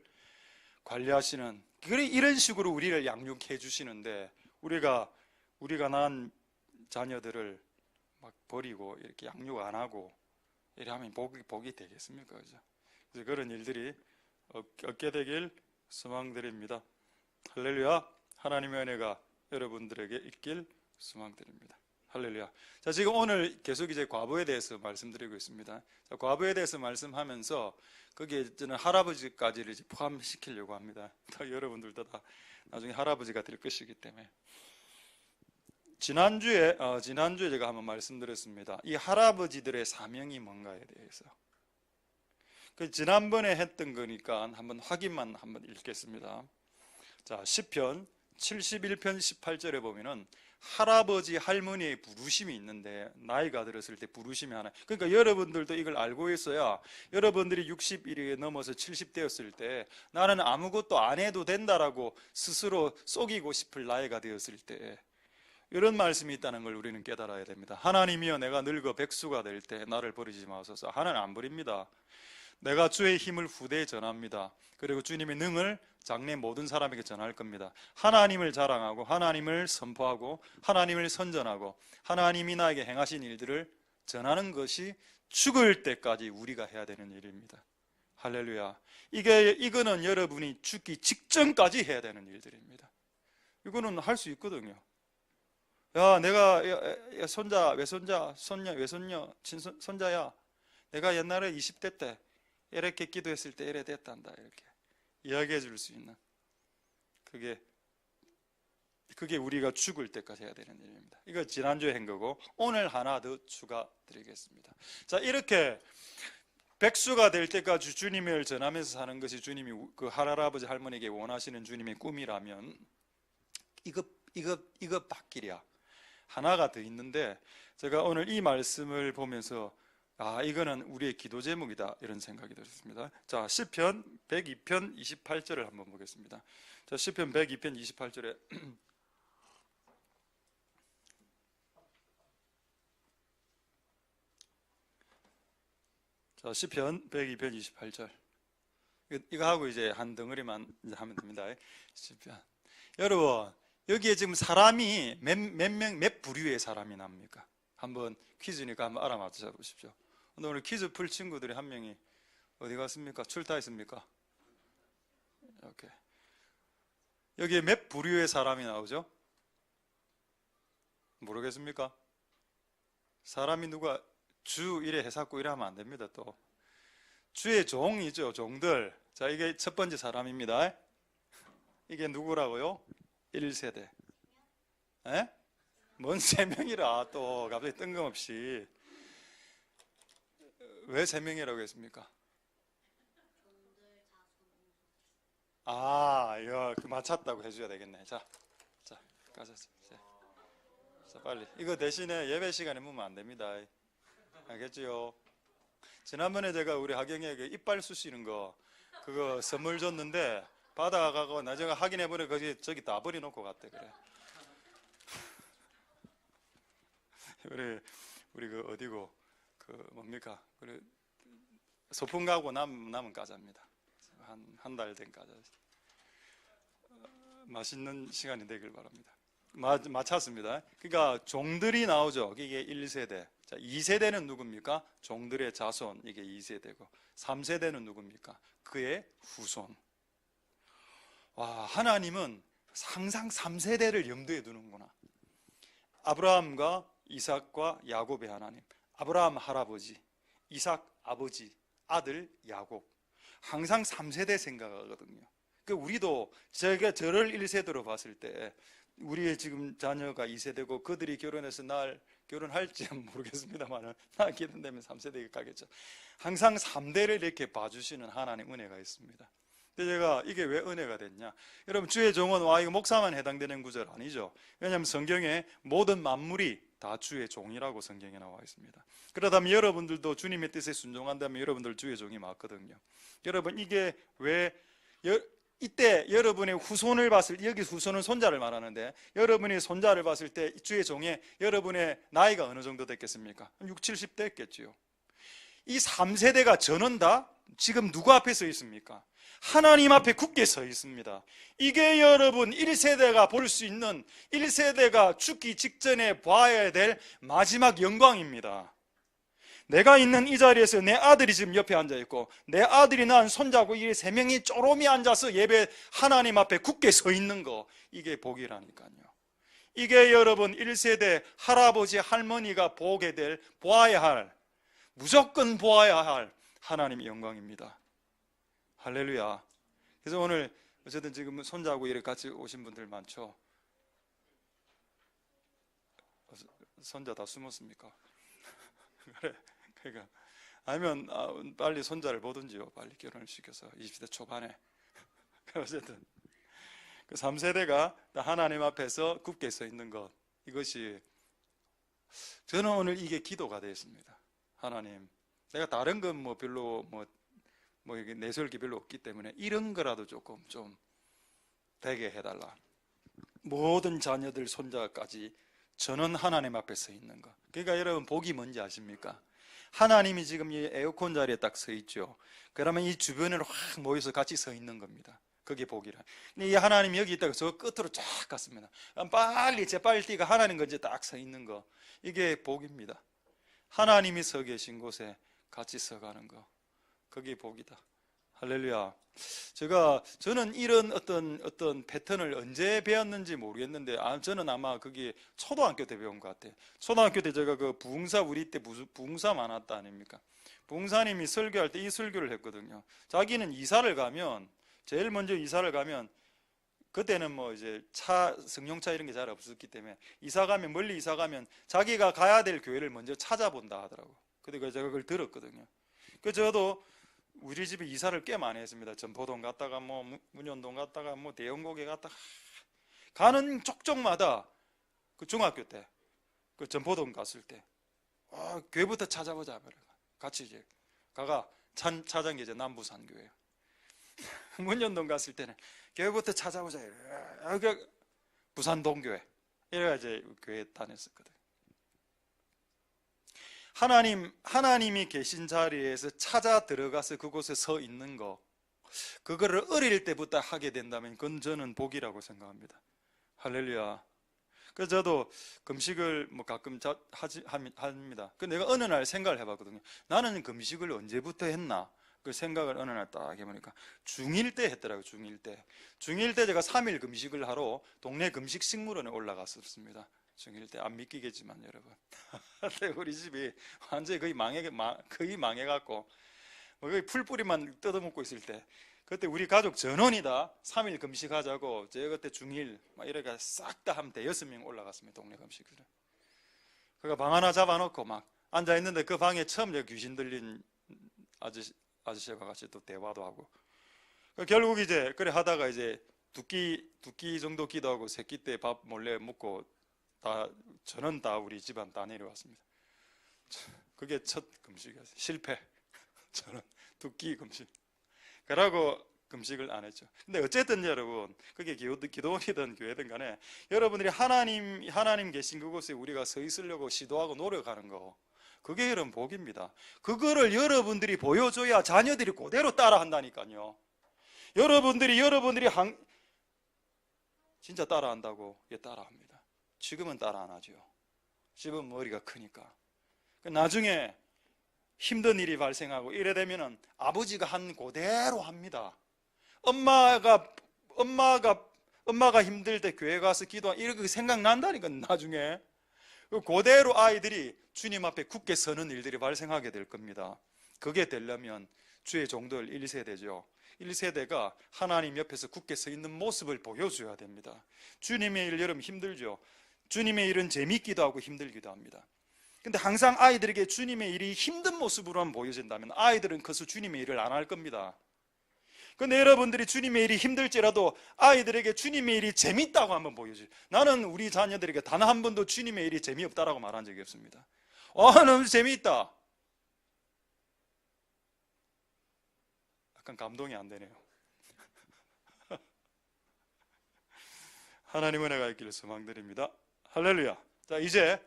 관리하시는, 이런 식으로 우리를 양육해 주시는데, 우리가 낳은 자녀들을 막 버리고 이렇게 양육 안 하고 이래 하면 복이 되겠습니까? 그죠? 그래서 그런 일들이 없게 되길 소망드립니다. 할렐루야. 하나님의 은혜가 여러분들에게 있길 소망드립니다. 할렐루야. 자, 지금 오늘 계속 이제 과부에 대해서 말씀드리고 있습니다. 자, 과부에 대해서 말씀하면서 거기에 저는 할아버지까지를 이제 포함시키려고 합니다. 여러분들도 다 나중에 할아버지가 될 것이기 때문에. 지난주에 제가 한번 말씀드렸습니다. 이 할아버지들의 사명이 뭔가에 대해서. 지난번에 했던 거니까 한번 확인만 한번 읽겠습니다. 자, 시편 71편 18절에 보면은 할아버지 할머니의 부르심이 있는데, 나이가 들었을 때 부르심이 하나. 그러니까 여러분들도 이걸 알고 있어야 여러분들이 60일이 넘어서 70대였을 때 나는 아무것도 안 해도 된다라고 스스로 속이고 싶을 나이가 되었을 때 이런 말씀이 있다는 걸 우리는 깨달아야 됩니다. 하나님이여, 내가 늙어 백수가 될 때 나를 버리지 마소서. 하나님 안 버립니다. 내가 주의 힘을 후대에 전합니다. 그리고 주님의 능을 장래 모든 사람에게 전할 겁니다. 하나님을 자랑하고 하나님을 선포하고 하나님을 선전하고 하나님이 나에게 행하신 일들을 전하는 것이 죽을 때까지 우리가 해야 되는 일입니다. 할렐루야. 이거는 여러분이 죽기 직전까지 해야 되는 일들입니다. 이거는 할 수 있거든요. 야, 내가 손자, 외손자, 손녀, 외손녀, 친손자야, 내가 옛날에 20대 때 이렇게 기도했을 때 이래 됐단다, 이렇게 이야기해 줄 수 있는, 그게 우리가 죽을 때까지 해야 되는 일입니다. 이거 지난주에 한 거고, 오늘 하나 더 추가 드리겠습니다. 자, 이렇게 백수가 될 때까지 주님을 전하면서 사는 것이 주님이 그 할아버지 할머니에게 원하시는 주님의 꿈이라면 이거 밖이랴. 하나가 더 있는데, 제가 오늘 이 말씀을 보면서 이거는 우리의 기도 제목이다, 이런 생각이 들었습니다. 자, 시편 102편 28절을 한번 보겠습니다. 자, 시편 102편 28절에 자, 시편 102편 28절. 이거 하고 이제 한 덩어리만 이제 하면 됩니다. 시편. 여러분, 여기에 지금 사람이 몇 부류의 사람이 납니까? 한번 퀴즈니까 한번 알아맞혀 보십시오. 오늘 퀴즈 풀 친구들이 한 명이 어디 갔습니까? 출타했습니까? 이렇게. 여기에 몇 부류의 사람이 나오죠? 모르겠습니까? 사람이 누가 주 이래 해석고 이래 하면 안 됩니다. 또 주의 종이죠, 종들. 자, 이게 첫 번째 사람입니다. 이게 누구라고요? 1세대. 에? 뭔 3명이라 또 갑자기 뜬금없이. 왜 3명이라고 했습니까? 이거 맞췄다고 해줘야 되겠네. 자, 가자. 자, 빨리. 이거 대신에 예배 시간에 묻으면 안 됩니다. 알겠지요? 지난번에 제가 우리 하경이에게 이빨 쑤시는 거 그거 선물 줬는데 받아가고 나중에 확인해보니 저기 다 버려놓고 갔대. 그래. 우리 그 어디고 뭡니까? 그래, 소풍 가고 남은 과자입니다. 한 달 된 과자. 맛있는 시간이 되길 바랍니다. 맞췄습니다. 그러니까 종들이 나오죠. 이게 1세대. 자, 2세대는 누굽니까? 종들의 자손, 이게 2세대고, 3세대는 누굽니까? 그의 후손. 와, 하나님은 항상 3세대를 염두에 두는구나. 아브라함과 이삭과 야곱의 하나님. 아브라함 할아버지, 이삭 아버지, 아들 야곱. 항상 3세대 생각하거든요. 우리도 저를 1세대로 봤을 때 우리의 지금 자녀가 2세대고 그들이 결혼해서 결혼할지는 모르겠습니다만 나 기도되면 3세대에 가겠죠. 항상 3대를 이렇게 봐주시는 하나님 은혜가 있습니다. 근데 제가 이게 왜 은혜가 됐냐? 여러분, 주의 종은 이거 목사만 해당되는 구절 아니죠. 왜냐하면 성경에 모든 만물이 다 주의 종이라고 성경에 나와 있습니다. 그러다면 여러분들도 주님의 뜻에 순종한다면 여러분들 주의 종이 맞거든요. 여러분, 이게 왜 이때 여러분의 후손을 봤을 때, 여기 후손은 손자를 말하는데 여러분의 손자를 봤을 때 주의 종에 여러분의 나이가 어느 정도 됐겠습니까? 6, 70대 했겠지요. 이 3세대가 저는 다 지금 누구 앞에 서 있습니까? 하나님 앞에 굳게 서 있습니다. 이게 여러분 1세대가 볼 수 있는, 1세대가 죽기 직전에 봐야 될 마지막 영광입니다. 내가 있는 이 자리에서 내 아들이 지금 옆에 앉아있고 내 아들이 낳은 손자고 이 3명이 쪼롬이 앉아서 예배 하나님 앞에 굳게 서 있는 거, 이게 복이라니까요. 이게 여러분 1세대 할아버지 할머니가 보게 될, 보아야 할, 무조건 보아야 할 하나님의 영광입니다. 할렐루야. 그래서 오늘 어쨌든 지금 손자하고 이렇게 같이 오신 분들 많죠? 손자 다 숨었습니까? 그래. 그러니까 아니면 빨리 손자를 보든지요. 빨리 결혼을 시켜서 20대 초반에. 어쨌든 그 3세대가 하나님 앞에서 굳게 서 있는 것, 이것이 저는 오늘 이게 기도가 되었습니다. 하나님, 내가 다른 건 뭐 별로 이게 내세울 게 별로 없기 때문에 이런 거라도 조금 좀 되게 해달라. 모든 자녀들 손자까지 저는 하나님 앞에 서 있는 것. 그러니까 여러분, 복이 뭔지 아십니까? 하나님이 지금 이 에어컨 자리에 딱 서 있죠. 그러면 이 주변으로 확 모여서 같이 서 있는 겁니다. 그게 복이라. 근데 이 하나님이 여기 있다가 저 끝으로 쫙 갔습니다. 빨리 재빨리 뛰가 하나님 건지 딱 서 있는 거, 이게 복입니다. 하나님이 서 계신 곳에 같이 서가는 거, 그게 복이다. 할렐루야. 저는 이런 어떤 패턴을 언제 배웠는지 모르겠는데, 저는 아마 그게 초등학교 때 배운 것 같아요. 초등학교 때 제가 그 부흥사, 우리 때 부흥사 많았다 아닙니까? 부흥사님이 설교할 때 이 설교를 했거든요. 자기는 이사를 가면, 제일 먼저 이사를 가면, 그때는 뭐 이제 승용차 이런 게 잘 없었기 때문에 멀리 이사 가면 자기가 가야 될 교회를 먼저 찾아본다 하더라고. 근데 제가 그걸 들었거든요. 그래서 저도 우리 집에 이사를 꽤 많이 했습니다. 전포동 갔다가 뭐 문현동 갔다가 뭐 대형고개 갔다가 가는 족족마다 그 중학교 때 그 전포동 갔을 때 교회부터 찾아보자. 같이 이제 찾은 게 이제 남부산 교회예요. 문현동 갔을 때는 교회부터 찾아보자. 부산 동교회. 이래가 이제 교회 다녔었거든. 하나님이 계신 자리에서 찾아 들어가서 그곳에 서 있는 거, 그거를 어릴 때부터 하게 된다면 그건 저는 복이라고 생각합니다. 할렐루야. 그래서 저도 금식을 뭐 가끔 합니다. 그 내가 어느 날 생각을 해봤거든요. 나는 금식을 언제부터 했나? 그 생각을 어느 날 딱 해보니까 중1 때 했더라고요. 중1 때 제가 3일 금식을 하러 동네 금식 식물원에 올라갔었습니다. 중1 때. 안 믿기겠지만 여러분, 우리 집이 완전히 거의 망해갖고 거의 풀뿌리만 뜯어먹고 있을 때, 그때 우리 가족 전원이 다 3일 금식하자고, 제가 그때 중1 이렇게 싹 다 하면 6명 올라갔습니다. 동네 금식을. 그러니까 방 하나 잡아놓고 막 앉아있는데 그 방에 처음 귀신 들린 아저씨가 같이 또 대화도 하고, 결국 이제 그래 하다가 이제 두 끼 정도 기도하고 새끼 때 밥 몰래 먹고 저는 다 우리 집안 다 내려왔습니다. 그게 첫 금식이었어요. 실패. 저는 2끼 금식. 그러고 금식을 안 했죠. 근데 어쨌든 여러분, 그게 기도원이든 교회든 간에 여러분들이 하나님 계신 그곳에 우리가 서 있으려고 시도하고 노력하는 거, 그게 여러분 복입니다. 그거를 여러분들이 보여줘야 자녀들이 그대로 따라한다니까요. 여러분들이 진짜 따라한다고 따라합니다. 지금은 따라 안 하죠. 지금 머리가 크니까. 나중에 힘든 일이 발생하고 이래 되면은 아버지가 한 그대로 합니다. 엄마가 힘들 때 교회 가서 기도하고 이렇게 생각난다니까. 나중에 그대로 아이들이 주님 앞에 굳게 서는 일들이 발생하게 될 겁니다. 그게 되려면 주의 종들 1세대죠. 1세대가 하나님 옆에서 굳게 서 있는 모습을 보여줘야 됩니다. 주님의 일 여러분 힘들죠. 주님의 일은 재밌기도 하고 힘들기도 합니다. 근데 항상 아이들에게 주님의 일이 힘든 모습으로만 보여진다면 아이들은 커서 주님의 일을 안 할 겁니다. 근데 여러분들이 주님의 일이 힘들지라도 아이들에게 주님의 일이 재밌다고 한번 보여줘요. 나는 우리 자녀들에게 단 한 번도 주님의 일이 재미없다라고 말한 적이 없습니다. 너무 재미있다. 약간 감동이 안 되네요. 하나님 은혜가 있기를 소망드립니다. 할렐루야. 자, 이제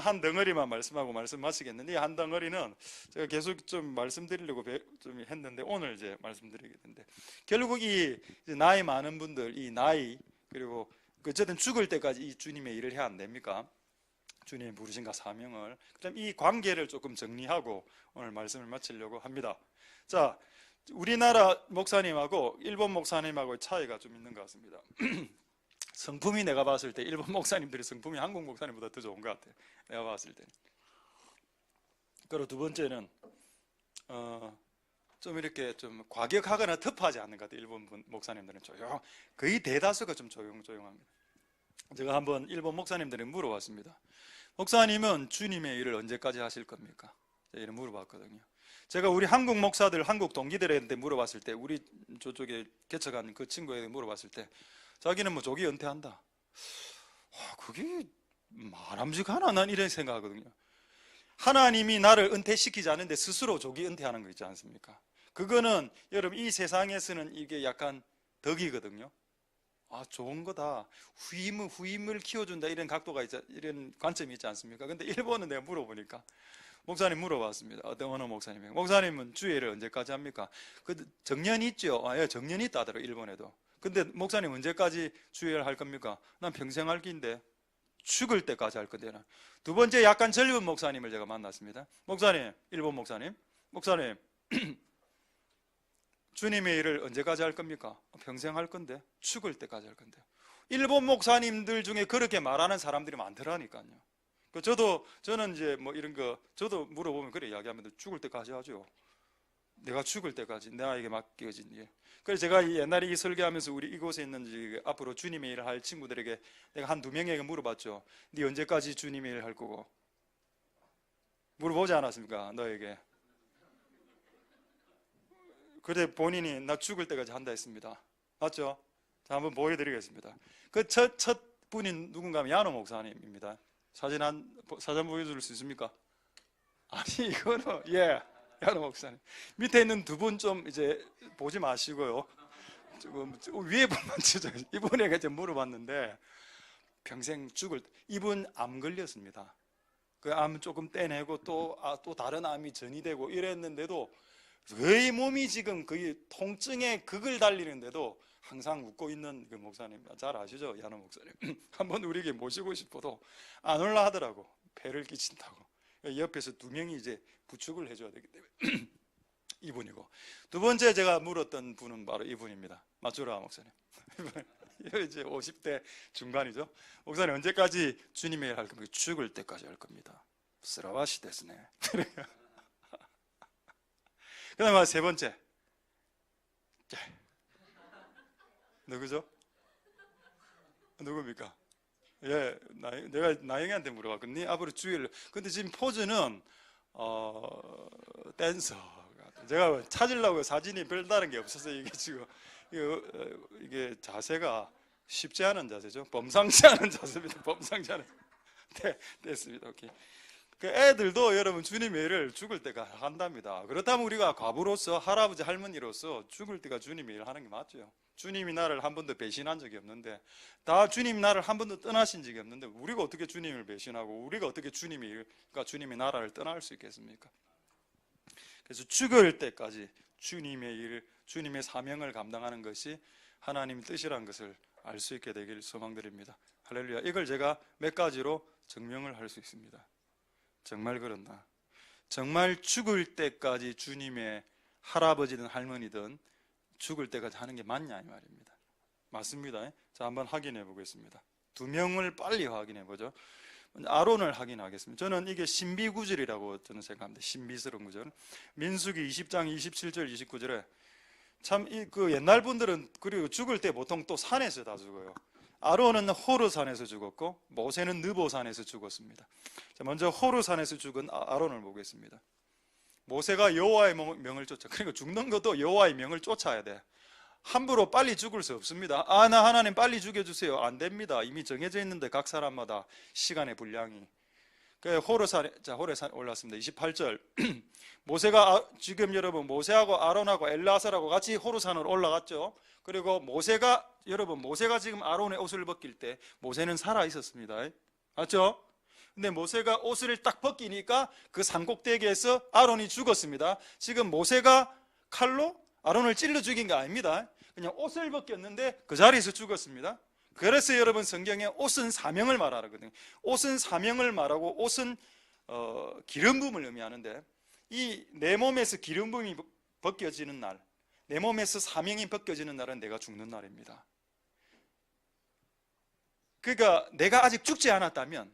한 덩어리만 말씀하고 말씀 마치겠는데, 이 한 덩어리는 제가 계속 좀 말씀드리려고 좀 했는데 오늘 이제 말씀드리게 된데, 결국 이 나이 많은 분들, 이 나이, 그리고 어쨌든 죽을 때까지 이 주님의 일을 해야 안 됩니까? 주님의 부르심과 사명을. 그럼 이 관계를 조금 정리하고 오늘 말씀을 마치려고 합니다. 자, 우리나라 목사님하고 일본 목사님하고의 차이가 좀 있는 것 같습니다. 성품이 내가 봤을 때 일본 목사님들의 성품이 한국 목사님보다 더 좋은 것 같아요. 내가 봤을 때. 그리고 두 번째는 좀 이렇게 좀 과격하거나 터프하지 않는 것 같아요. 일본 목사님들은 거의 대다수가 좀 조용합니다. 제가 한번 일본 목사님들에게 물어봤습니다. 목사님은 주님의 일을 언제까지 하실 겁니까? 제가 이렇게 물어봤거든요. 제가 우리 한국 목사들, 한국 동기들한테 물어봤을 때, 우리 저쪽에 개척한 그 친구에게 물어봤을 때, 자기는 뭐 조기 은퇴한다. 그게 말함직하나? 난 이런 생각하거든요. 하나님이 나를 은퇴시키지 않는데 스스로 조기 은퇴하는 거 있지 않습니까? 그거는 여러분 이 세상에서는 이게 약간 덕이거든요. 좋은 거다. 후임을 키워준다. 이런 각도가 있지, 이런 관점이 있지 않습니까? 근데 일본은 내가 물어보니까, 목사님 물어봤습니다. 어느 목사님이, 목사님은 주일을 언제까지 합니까? 그 정년이 있죠. 예, 정년이 있다더라고요, 일본에도. 근데 목사님 언제까지 주일 할 겁니까? 난 평생 할 긴데, 죽을 때까지 할 건데. 두 번째 약간 젊은 목사님을 제가 만났습니다. 목사님, 일본 목사님, 주님의 일을 언제까지 할 겁니까? 평생 할 건데, 죽을 때까지 할 건데. 일본 목사님들 중에 그렇게 말하는 사람들이 많더라니까요. 저는 이제 뭐 이런 거, 저도 물어보면 그래 이야기하면 죽을 때까지 하죠. 내가 죽을 때까지 나에게 맡겨진 일. 그래서 제가 옛날에 이 설교하면서 우리 이곳에 있는 앞으로 주님의 일을 할 친구들에게 내가 한 두 명에게 물어봤죠. 네 언제까지 주님의 일을 할 거고? 물어보지 않았습니까? 너에게. 그래 본인이 나 죽을 때까지 한다 했습니다. 맞죠? 자, 한번 보여드리겠습니다. 그 첫 분이 누군가 하면 야노 목사님입니다. 사진 보여줄 수 있습니까? 아니 이거는 야노 목사님. 밑에 있는 두 분 좀 이제 보지 마시고요. 지금 위에 분만 치죠. 이분에게 좀 물어봤는데 평생 이분 암 걸렸습니다. 그 암 조금 떼내고 또 다른 암이 전이되고 이랬는데도 거의 몸이 지금 거의 통증의 극을 달리는데도 항상 웃고 있는 그 목사님 잘 아시죠? 야노 목사님. 한번 우리에게 모시고 싶어도 안 올라 하더라고. 폐를 끼친다고. 옆에서 두 명이 이제 부축을 해줘야 되기 때문에 이분이고, 두 번째 제가 물었던 분은 바로 이분입니다. 마츠우라 목사님. 이제 50대 중반이죠. 목사님 언제까지 주님의 일 할 겁니까? 죽을 때까지 할 겁니다. 쓰라바시 데스네. 그 다음에 세 번째 누구죠? 누굽니까? 내가 나영이한테 물어봤거든요. 앞으로 주일. 근데 지금 포즈는 댄서. 제가 찾으려고 사진이 별다른 게 없어서 이게 지금 이게 자세가 쉽지 않은 자세죠. 범상치 않은 자세입니다. 범상치 않은. 네, 됐습니다. 오케이. 그 애들도 여러분 주님의 일을 죽을 때가 한답니다. 그렇다면 우리가 과부로서 할아버지 할머니로서 죽을 때가 주님의 일을 하는 게 맞죠. 주님이 나를 한 번도 배신한 적이 없는데, 다 주님이 나를 한 번도 떠나신 적이 없는데 우리가 어떻게 주님을 배신하고 우리가 어떻게 주님의 나라를 떠날 수 있겠습니까? 그래서 죽을 때까지 주님의 일, 주님의 사명을 감당하는 것이 하나님의 뜻이라는 것을 알 수 있게 되길 소망드립니다. 할렐루야. 이걸 제가 몇 가지로 증명을 할 수 있습니다. 정말 그런다. 정말 죽을 때까지 주님의 할아버지든 할머니든 죽을 때까지 하는 게 맞냐 이 말입니다. 맞습니다. 자, 한번 확인해 보겠습니다. 두 명을 빨리 확인해 보죠. 아론을 확인하겠습니다. 저는 이게 신비구절이라고 저는 생각합니다. 신비스러운 구절. 민수기 20장 27절 29절에 참 그 옛날 분들은 그리고 죽을 때 보통 또 산에서 다 죽어요. 아론은 호르산에서 죽었고 모세는 느보산에서 죽었습니다. 자, 먼저 호르산에서 죽은 아론을 보겠습니다. 모세가 여호와의 명을 쫓아. 그러니까 죽는 것도 여호와의 명을 쫓아야 돼. 함부로 빨리 죽을 수 없습니다. 나 하나님 빨리 죽여주세요. 안 됩니다. 이미 정해져 있는데 각 사람마다 시간의 분량이. 호르산 올랐습니다. 28절. 모세가 지금 여러분 모세하고 아론하고 엘르아살하고 같이 호르산으로 올라갔죠. 그리고 모세가 지금 아론의 옷을 벗길 때 모세는 살아 있었습니다. 맞죠? 근데 모세가 옷을 딱 벗기니까 그 산꼭대기에서 아론이 죽었습니다. 지금 모세가 칼로 아론을 찔러 죽인 게 아닙니다. 그냥 옷을 벗겼는데 그 자리에서 죽었습니다. 그래서 여러분 성경에 옷은 사명을 말하거든요. 옷은 사명을 말하고 옷은 기름 부음을 의미하는데, 이 내 몸에서 기름 부음이 벗겨지는 날, 내 몸에서 사명이 벗겨지는 날은 내가 죽는 날입니다. 그러니까 내가 아직 죽지 않았다면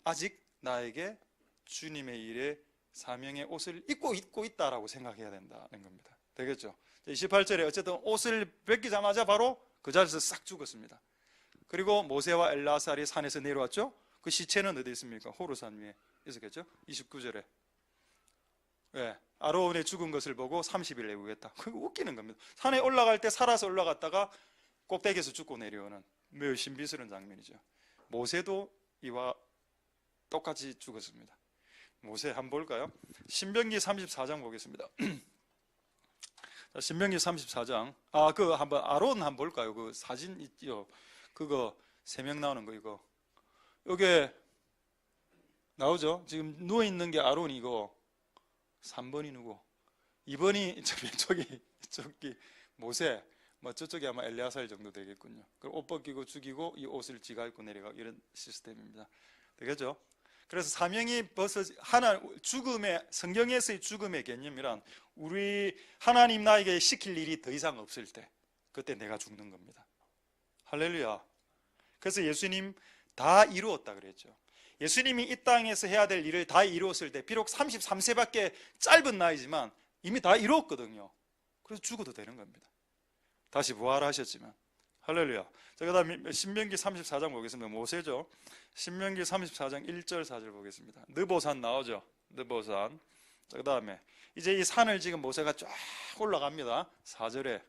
아직 나에게 주님의 일에 사명의 옷을 입고 있다라고 생각해야 된다는 겁니다. 되겠죠? 28절에 어쨌든 옷을 벗기자마자 바로 그 자리에서 싹 죽었습니다. 그리고 모세와 엘르아살이 산에서 내려왔죠. 그 시체는 어디 있습니까? 호르산 위에 있었겠죠. 29절에 아론의 죽은 것을 보고 30일 내후겠다. 그거 웃기는 겁니다. 산에 올라갈 때 살아서 올라갔다가 꼭대기에서 죽고 내려오는 매우 신비스러운 장면이죠. 모세도 이와 똑같이 죽었습니다. 모세 한번 볼까요? 신명기 34장 보겠습니다. 신명기 34장. 한번 아론 한번 볼까요? 그 사진 있죠. 그거 3명 나오는 거 이거. 요게 나오죠? 지금 누워 있는 게 아론이고 3번이 누구? 2번이 저 왼쪽이 저기 모세. 뭐 저쪽이 아마 엘르아살 정도 되겠군요. 그럼 옷 벗기고 죽이고 이 옷을 지가 입고 내려가 이런 시스템입니다. 되겠죠? 그래서 사명이 죽음의 성경에서의 죽음의 개념이란 우리 하나님 나에게 시킬 일이 더 이상 없을 때 그때 내가 죽는 겁니다. 할렐루야. 그래서 예수님 다 이루었다 그랬죠. 예수님이 이 땅에서 해야 될 일을 다 이루었을 때 비록 33세밖에 짧은 나이지만 이미 다 이루었거든요. 그래서 죽어도 되는 겁니다. 다시 부활하셨지만. 할렐루야. 자, 그 다음에 신명기 34장 보겠습니다. 모세죠. 신명기 34장 1절 4절 보겠습니다. 느보산 나오죠. 느보산. 자, 그 다음에 이제 이 산을 지금 모세가 쫙 올라갑니다. 4절에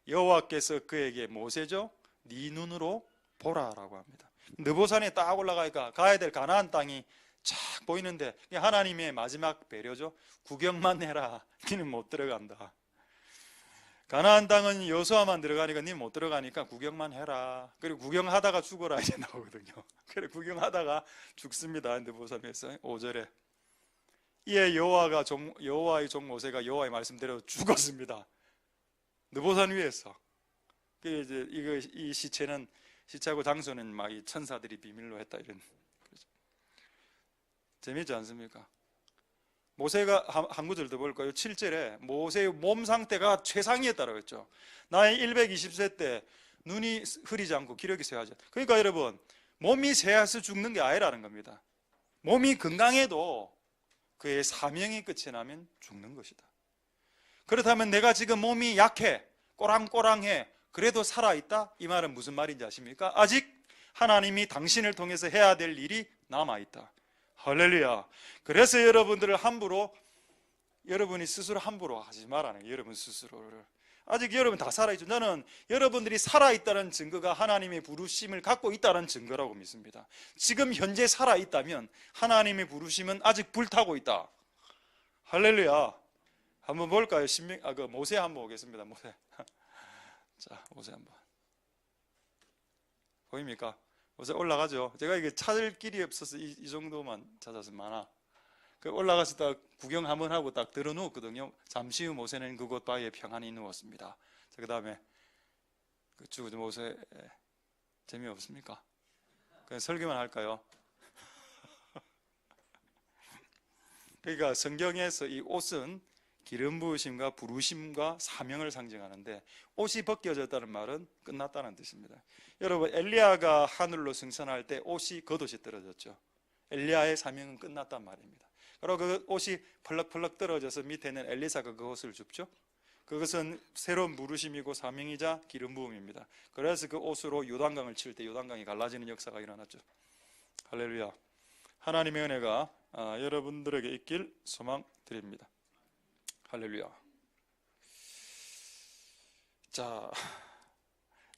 여호와께서 그에게 모세죠, 네 눈으로 보라라고 합니다. 느보산에 딱 올라가니까 가야 될 가나안 땅이 쫙 보이는데 하나님의 마지막 배려죠. 구경만 해라. 니는 못 들어간다. 가나안 땅은 여호수아만 들어가니까 니 못 들어가니까 구경만 해라. 그리고 구경하다가 죽어라 이제 나오거든요. 그래 구경하다가 죽습니다. 느보산에서 5절에 이에 여호와의 종 모세가 여호와의 말씀대로 죽었습니다. 느보산 위에서. 이제 이 시체하고 장소는 막 이 천사들이 비밀로 했다 이런. 재미있지 않습니까? 모세가 한 구절 더 볼까요? 7절에 모세의 몸 상태가 최상이었다고 했죠. 나이 120세 때 눈이 흐리지 않고 기력이 쇠하지. 그러니까 여러분 몸이 쇠해서 죽는 게 아니라는 겁니다. 몸이 건강해도 그의 사명이 끝이 나면 죽는 것이다. 그렇다면 내가 지금 몸이 약해, 꼬랑꼬랑해, 그래도 살아있다? 이 말은 무슨 말인지 아십니까? 아직 하나님이 당신을 통해서 해야 될 일이 남아있다. 할렐루야. 그래서 여러분이 스스로 함부로 하지 말라는 거예요. 여러분 스스로를. 아직 여러분 다 살아있죠. 저는 여러분들이 살아있다는 증거가 하나님의 부르심을 갖고 있다는 증거라고 믿습니다. 지금 현재 살아있다면 하나님의 부르심은 아직 불타고 있다. 할렐루야. 한번 볼까요? 모세 한번 보겠습니다. 모세. 자, 모세 한번. 보입니까? 모세 올라가죠. 제가 이게 찾을 길이 없어서 이 정도만 찾아서 많아. 올라가서 딱 구경 한번 하고 딱 들어 누웠거든요. 잠시 후 모세는 그곳 바위에 평안히 누웠습니다. 그 다음에 죽은 모세 재미없습니까? 그냥 설교만 할까요? 그러니까 성경에서 이 옷은 기름 부으심과 부르심과 사명을 상징하는데 옷이 벗겨졌다는 말은 끝났다는 뜻입니다. 여러분 엘리야가 하늘로 승선할 때 옷이 겉옷이 떨어졌죠. 엘리야의 사명은 끝났단 말입니다. 그리고 그 옷이 펄럭펄럭 떨어져서 밑에는 엘리사가 그 옷을 줍죠. 그것은 새로운 부르심이고 사명이자 기름 부음입니다. 그래서 그 옷으로 요단강을 칠 때 요단강이 갈라지는 역사가 일어났죠. 할렐루야. 하나님의 은혜가 여러분들에게 있길 소망드립니다. 할렐루야. 자,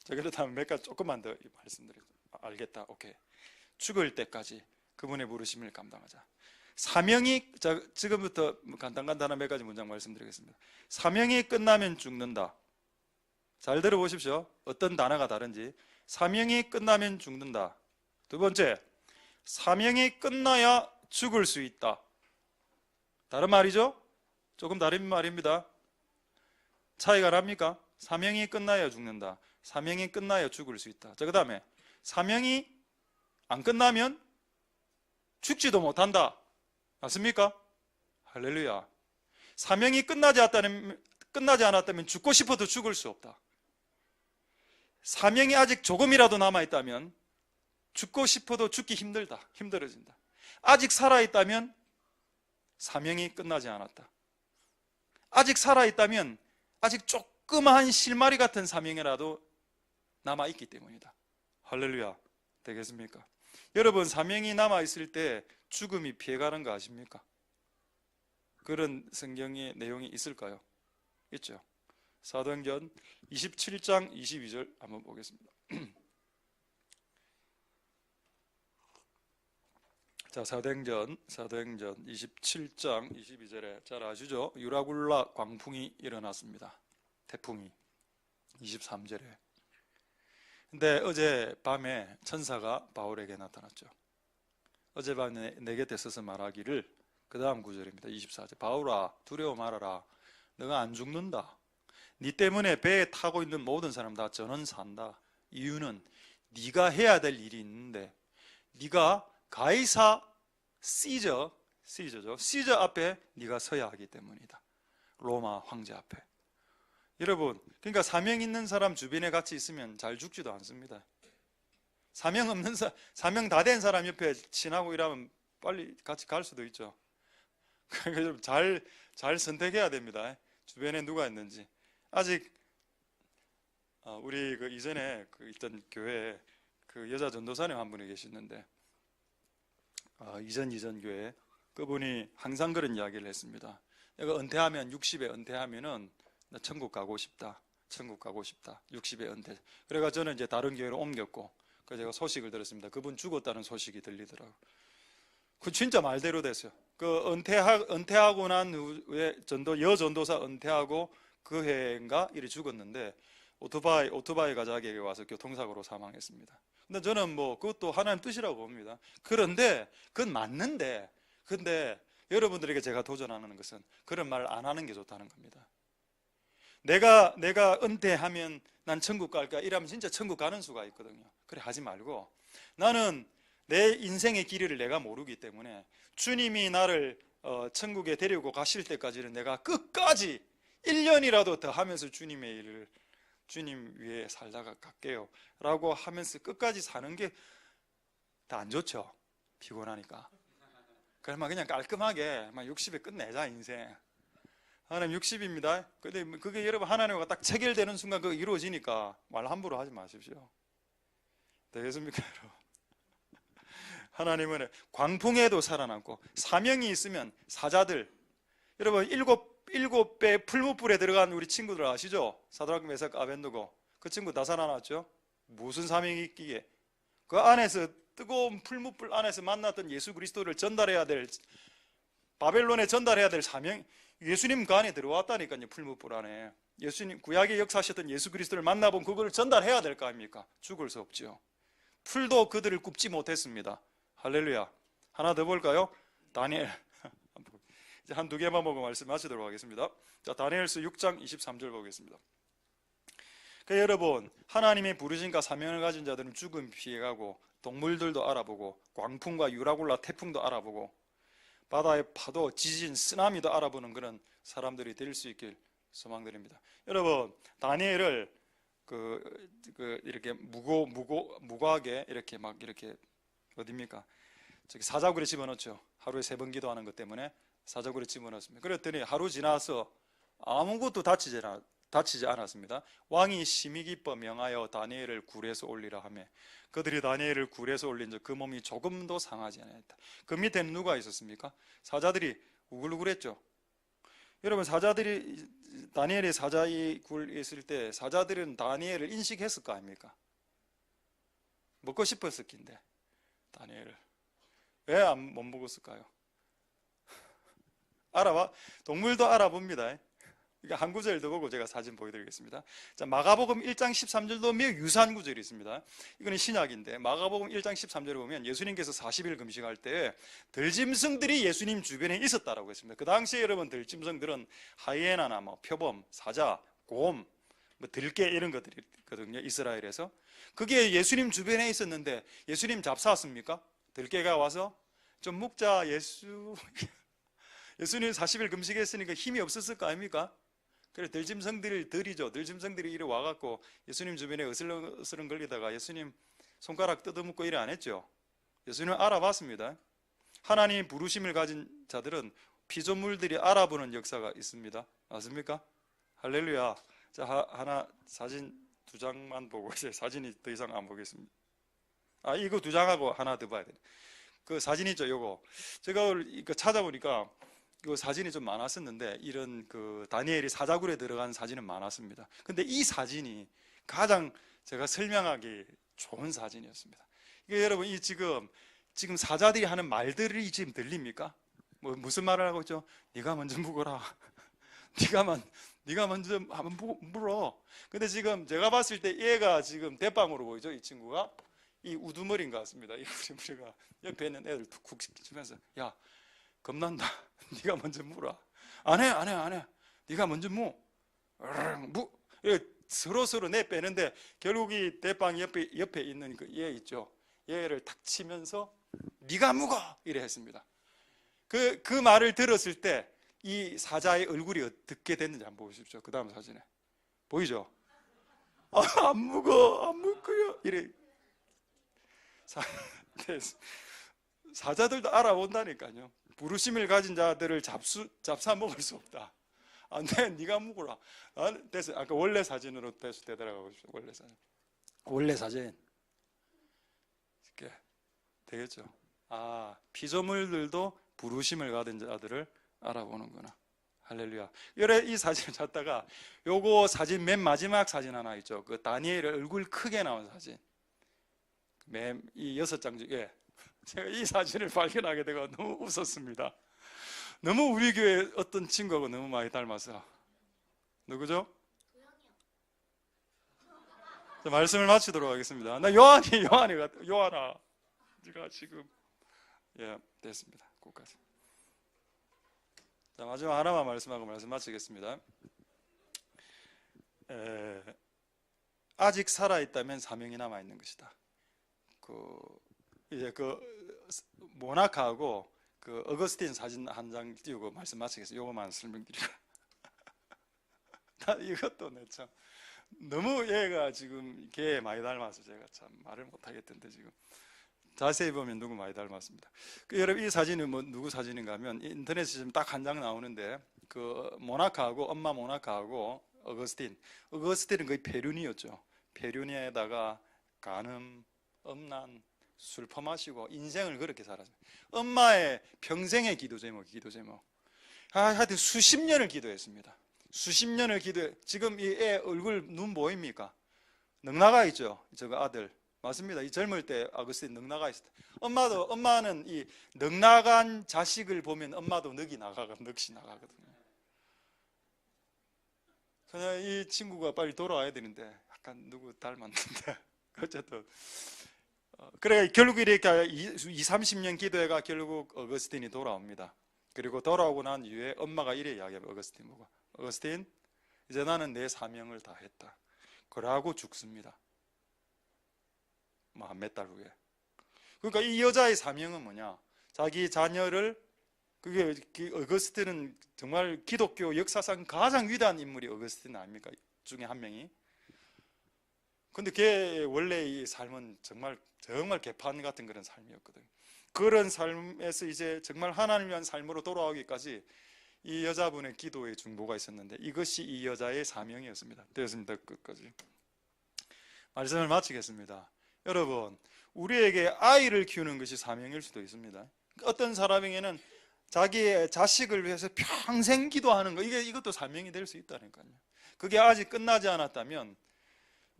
그렇다면 몇 가지 조금만 더 말씀드리겠습니다. 알겠다. 오케이. 죽을 때까지 그분의 부르심을 감당하자. 사명이, 자, 지금부터 간단한 몇 가지 문장 말씀드리겠습니다. 사명이 끝나면 죽는다. 잘 들어보십시오. 어떤 단어가 다른지. 사명이 끝나면 죽는다. 두 번째, 사명이 끝나야 죽을 수 있다. 다른 말이죠? 조금 다른 말입니다. 차이가 납니까? 사명이 끝나야 죽는다. 사명이 끝나야 죽을 수 있다. 자, 그 다음에 사명이 안 끝나면 죽지도 못한다. 맞습니까? 할렐루야. 사명이 끝나지 않았다면 죽고 싶어도 죽을 수 없다. 사명이 아직 조금이라도 남아있다면 죽고 싶어도 죽기 힘들어진다. 아직 살아있다면 사명이 끝나지 않았다. 아직 살아있다면 아직 조그마한 실마리 같은 사명이라도 남아있기 때문이다. 할렐루야. 되겠습니까? 여러분, 사명이 남아있을 때 죽음이 피해가는 거 아십니까? 그런 성경의 내용이 있을까요? 있죠. 사도행전 27장 22절 한번 보겠습니다. 자, 사도행전 27장 22절에 잘 아시죠? 유라굴라 광풍이 일어났습니다. 태풍이 23절에. 근데 어제 밤에 천사가 바울에게 나타났죠. 어젯밤에 내 곁에 서서 말하기를, 그 다음 구절입니다. 24절. 바울아, 두려워 말아라. 너가 안 죽는다. 네 때문에 배에 타고 있는 모든 사람 다 저는 산다. 이유는 네가 해야 될 일이 있는데, 네가 가이사 시저 앞에 네가 서야 하기 때문이다. 로마 황제 앞에. 여러분, 그러니까 사명 있는 사람 주변에 같이 있으면 잘 죽지도 않습니다. 사명 다 된 사람 옆에 친하고 이러면 빨리 같이 갈 수도 있죠. 그러니까 여러분, 잘 선택해야 됩니다. 주변에 누가 있는지. 아직 우리 이전에 있던 교회에 여자 전도사님 한 분이 계시는데, 이전 교회, 그분이 항상 그런 이야기를 했습니다. 내가 은퇴하면 60에 은퇴하면은 나 천국 가고 싶다. 60에 은퇴. 그래가 저는 이제 다른 교회로 옮겼고, 그래서 제가 소식을 들었습니다. 그분 죽었다는 소식이 들리더라고요. 그 진짜 말대로 됐어요. 은퇴하고 난 후에 여전도사 은퇴하고 그 해인가 이리 죽었는데 오토바이 가자기에 와서 교통사고로 사망했습니다. 근데 저는 그것도 하나님 뜻이라고 봅니다. 그런데 그건 맞는데, 근데 여러분들에게 제가 도전하는 것은 그런 말 안 하는 게 좋다는 겁니다. 내가 은퇴하면 난 천국 갈까? 이러면 진짜 천국 가는 수가 있거든요. 그래, 하지 말고, 나는 내 인생의 길이를 내가 모르기 때문에 주님이 나를 천국에 데리고 가실 때까지는 내가 끝까지 1년이라도 더 하면서 주님의 일을, 주님 위에 살다가 갈게요 라고 하면서 끝까지 사는 게 다 안 좋죠. 피곤하니까. 그러면 그냥 깔끔하게 60에 끝내자 인생. 하나님 60입니다. 근데 그게 여러분 하나님과 딱 체결되는 순간 그거 이루어지니까 말 함부로 하지 마십시오. 되겠습니까, 여러분? 하나님은 광풍에도 살아남고, 사명이 있으면 사자들, 여러분 일곱 배 풀무불에 들어간 우리 친구들 아시죠? 사드락 메삭 아벤느고, 그 친구 다 살아났죠? 무슨 사명이 있기에? 그 안에서 뜨거운 풀무불 안에서 만났던 예수 그리스도를 전달해야 될, 바벨론에 전달해야 될 사명, 예수님 그 안에 들어왔다니까요. 풀무불 안에 예수님, 구약에 역사하셨던 예수 그리스도를 만나본 그거를 전달해야 될 거 아닙니까? 죽을 수 없죠. 풀도 그들을 굽지 못했습니다. 할렐루야. 하나 더 볼까요? 다니엘. 이제 한 두 개만 보고 말씀 마치도록 하겠습니다. 자, 다니엘서 6장 23절 보겠습니다. 그러니까 여러분, 하나님의 부르심과 사명을 가진 자들은 죽음 피해가고, 동물들도 알아보고, 광풍과 유라굴라 태풍도 알아보고, 바다의 파도, 지진, 쓰나미도 알아보는 그런 사람들이 될 수 있길 소망드립니다. 여러분, 다니엘을 이렇게 무고하게 이렇게 어딥니까? 저기 사자굴에 집어넣죠. 하루에 3번 기도하는 것 때문에 사자굴에 집어넣었습니다. 그랬더니 하루 지나서 아무것도 다치지 않았습니다. 왕이 심히 기뻐 명하여 다니엘을 굴에서 올리라 하며, 그들이 다니엘을 굴에서 올린 즉 그 몸이 조금도 상하지 않았다. 그 밑에는 누가 있었습니까? 사자들이 우글우글했죠. 여러분, 사자들이 다니엘의 사자의 굴에 있을 때 사자들은 다니엘을 인식했을 거 아닙니까? 먹고 싶었을 낀데 다니엘을 왜 못 먹었을까요? 알아봐. 동물도 알아봅니다. 그러니까 한 구절 더 보고 제가 사진 보여드리겠습니다. 자, 마가복음 1장 13절도 매우 유사한 구절이 있습니다. 이거는 신약인데 마가복음 1장 13절에 보면 예수님께서 40일 금식할 때 들짐승들이 예수님 주변에 있었다라고 했습니다. 그 당시에 여러분 들짐승들은 하이에나나 뭐 표범, 사자, 곰, 뭐 들깨 이런 것들이 있거든요. 이스라엘에서. 그게 예수님 주변에 있었는데 예수님 잡사왔습니까? 들깨가 와서 좀 먹자 예수님 40일 금식했으니까 힘이 없었을 거 아닙니까? 그래 들짐승들이죠. 들짐승들이 이리 와갖고 예수님 주변에 으슬렁으슬렁 걸리다가 예수님 손가락 뜯어먹고 이래 안 했죠. 예수님 알아봤습니다. 하나님 부르심을 가진 자들은 피조물들이 알아보는 역사가 있습니다. 맞습니까? 할렐루야. 자, 하나 사진 2장만 보고 이제 사진이 더 이상 안 보겠습니다. 이거 2장하고 하나 더 봐야 돼요. 그 사진 있죠, 요거. 제가 이거 찾아보니까 그 사진이 좀 많았었는데 이런 그 다니엘이 사자굴에 들어간 사진은 많았습니다. 근데 이 사진이 가장 제가 설명하기 좋은 사진이었습니다. 이게 여러분 이 지금 사자들이 하는 말들이 지금 들립니까? 뭐 무슨 말을 하고 있죠? 네가 먼저 묵어라. 네가 먼저 한번 물어. 근데 지금 제가 봤을 때 얘가 지금 대빵으로 보이죠? 이 친구가 이 우두머리인 것 같습니다. 이 우두머리가 옆에 있는 애들 툭 시키면서 야 겁난다. 네가 먼저 물어. 안 해. 네가 먼저 서로 내빼는데 결국 이 대빵 옆에 있는 그 얘 있죠. 얘를 탁 치면서 네가 묵어 이래 했습니다. 그 말을 들었을 때 이 사자의 얼굴이 어떻게 됐는지 한번 보십시오. 그 다음 사진에 보이죠? 안 묵어요 이래. 사자들도 알아본다니까요. 부르심을 가진 자들을 잡사 먹을 수 없다. 안 돼, 네가 묵어라. 됐어. 아까 원래 사진으로 되돌아가고 싶어. 원래 사진. 이렇게 되겠죠. 피조물들도 부르심을 가진 자들을 알아보는구나. 할렐루야. 이 사진을 찾다가 요거 사진 맨 마지막 사진 하나 있죠. 그 다니엘의 얼굴 크게 나온 사진. 이 6장 중에 제가 이 사진을 발견하게 되고 너무 웃었습니다. 너무 우리 교회 어떤 친구하고 너무 많이 닮아서. 누구죠? 자, 말씀을 마치도록 하겠습니다. 나 요한아 네가 지금 됐습니다. 끝까지. 자, 마지막 하나만 말씀하고 말씀 마치겠습니다. 아직 살아있다면 사명이 남아있는 것이다. 이제 모나카하고 어거스틴 사진 한 장 띄우고 말씀 마치겠습니다. 요거만 설명드리고. 이것도 참 너무 얘가 지금 걔 많이 닮아서 제가 참 말을 못 하겠던데 지금 자세히 보면 누구 많이 닮았습니다. 여러분 이 사진은 누구 사진인가 하면 인터넷에 지금 딱 한 장 나오는데 모나카하고 엄마 모나카하고 어거스틴은 거의 페륜이었죠. 페륜에다가 간음, 음란, 술 퍼마시고 인생을 그렇게 살았어요. 엄마의 평생의 기도 제목. 하여튼 수십 년을 기도했습니다. 수십 년을 기도해. 지금 이 애 얼굴 눈 보입니까? 넉나가 있죠. 저거 아들. 맞습니다. 이 젊을 때 아그스틴 넉나가 있었다. 엄마는 이 넉나간 자식을 보면 엄마도 넋이 나가거든요. 그냥 이 친구가 빨리 돌아와야 되는데 약간 누구 닮았는데 어쨌든 그래 결국 이렇게 20-30년 기도해가 결국 어거스틴이 돌아옵니다. 그리고 돌아오고 난 이후에 엄마가 이래 이야기합니다. 어거스틴 보고 어거스틴 이제 나는 내 사명을 다 했다. 그러고 죽습니다. 몇 달 후에. 그러니까 이 여자의 사명은 뭐냐? 자기 자녀를 그게 어거스틴은 정말 기독교 역사상 가장 위대한 인물이 어거스틴 아닙니까? 중에 한 명이. 근데 걔 원래 이 삶은 정말 개판 같은 그런 삶이었거든요. 그런 삶에서 이제 정말 하나님을 위한 삶으로 돌아오기까지 이 여자분의 기도의 중보가 있었는데 이것이 이 여자의 사명이었습니다. 되었습니다. 끝까지. 말씀을 마치겠습니다. 여러분, 우리에게 아이를 키우는 것이 사명일 수도 있습니다. 어떤 사람에게는 자기의 자식을 위해서 평생 기도하는 거, 이것도 사명이 될 수 있다니까요. 그게 아직 끝나지 않았다면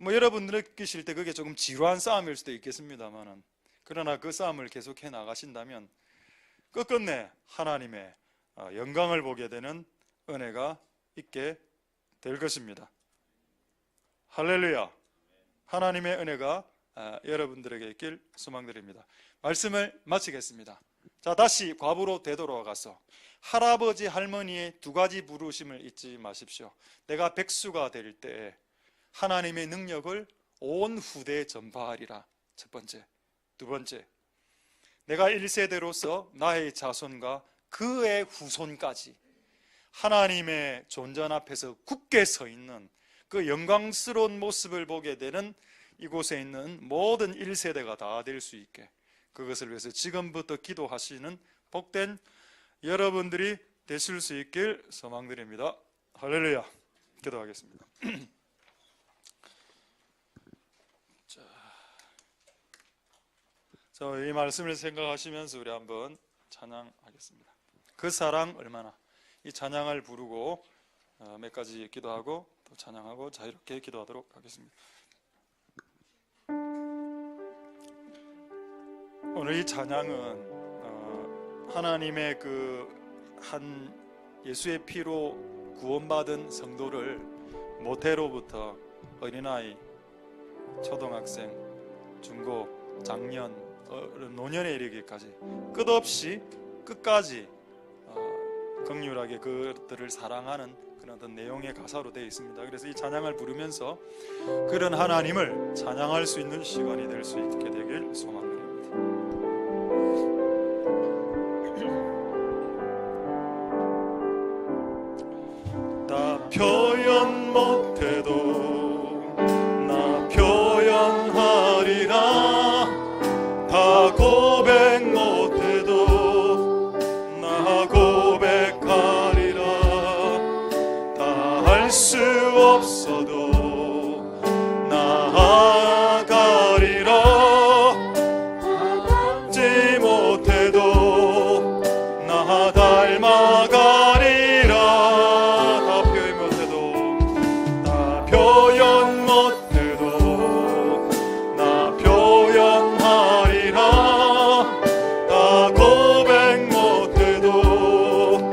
여러분 느끼실 때 그게 조금 지루한 싸움일 수도 있겠습니다만, 그러나 그 싸움을 계속해 나가신다면 끝끝내 하나님의 영광을 보게 되는 은혜가 있게 될 것입니다. 할렐루야. 하나님의 은혜가 여러분들에게 있길 소망드립니다. 말씀을 마치겠습니다. 자, 다시 과부로 되돌아가서 할아버지 할머니의 두 가지 부르심을 잊지 마십시오. 내가 백수가 될 때 하나님의 능력을 온 후대에 전파하리라. 첫 번째. 두 번째, 내가 1세대로서 나의 자손과 그의 후손까지 하나님의 존전 앞에서 굳게 서 있는 그 영광스러운 모습을 보게 되는 이곳에 있는 모든 1세대가 다 될 수 있게, 그것을 위해서 지금부터 기도하시는 복된 여러분들이 되실 수 있길 소망드립니다. 할렐루야. 기도하겠습니다. 자, 이 말씀을 생각하시면서 우리 한번 찬양하겠습니다. 그 사랑 얼마나. 이 찬양을 부르고 몇 가지 기도하고 또 찬양하고 자유롭게 기도하도록 하겠습니다. 오늘 이 찬양은 하나님의 한 예수의 피로 구원받은 성도를 모태로부터 어린아이, 초등학생, 중고, 장년, 노년에 이르기까지 끝없이 끝까지 긍휼하게 그들을 사랑하는 그런 어떤 내용의 가사로 되어 있습니다. 그래서 이 찬양을 부르면서 그런 하나님을 찬양할 수 있는 시간이 될 수 있게 되길 소망드립니다. 나 표현 못해도 나 표현하리라. 다 고백 못해도 나 고백하리라. 다 할 수 없어도 나아가리라. 닮지 못해도 나 닮아가리라. 다 표현 못해도 나 표현 못해도 나 표현하리라. 다 고백 못해도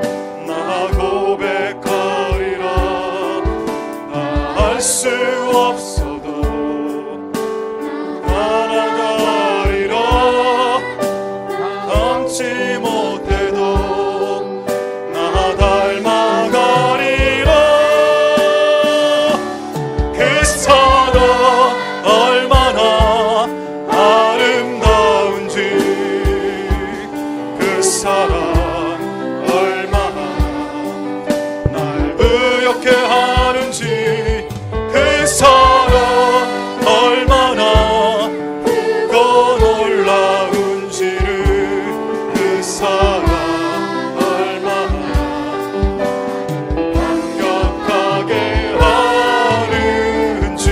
나 고백하리라. 다 할 수 없어도 나아가리라. 닮지 못해도 나 닮아가리라. 그 사랑 얼마나 아름다운지, 그 사랑 얼마나 날 의롭게 하는지, 그 사랑 얼마나 크고 놀라운지를, 그 사랑 얼마나 완벽하게 하는지.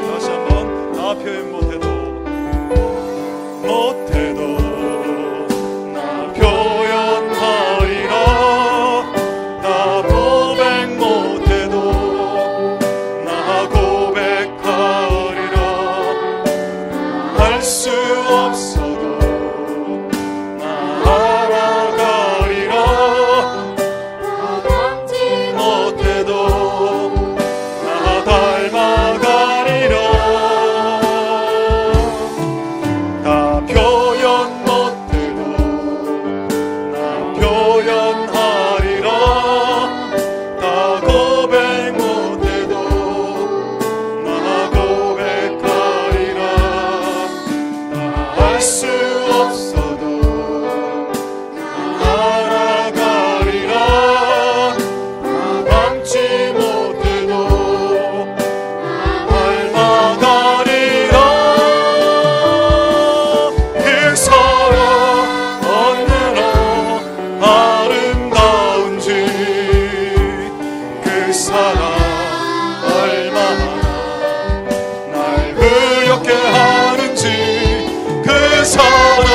다시 한번 나 표현 못해도 나 표현하리라. 나 고백 못해도 나 고백하리라. 할 수 없어도 나아가리라. 못해도 나 닮아가리라. 다 표현 못해도 나 표현하리라. 다 고백 못해도 나 고백하리라. 할 수 없어도 나아가리라. 닮지 못해도 닮아가리라. 그 사랑 얼마나 아름다운지, 그 사랑 얼마나 날 의롭게 하는지, 그 사랑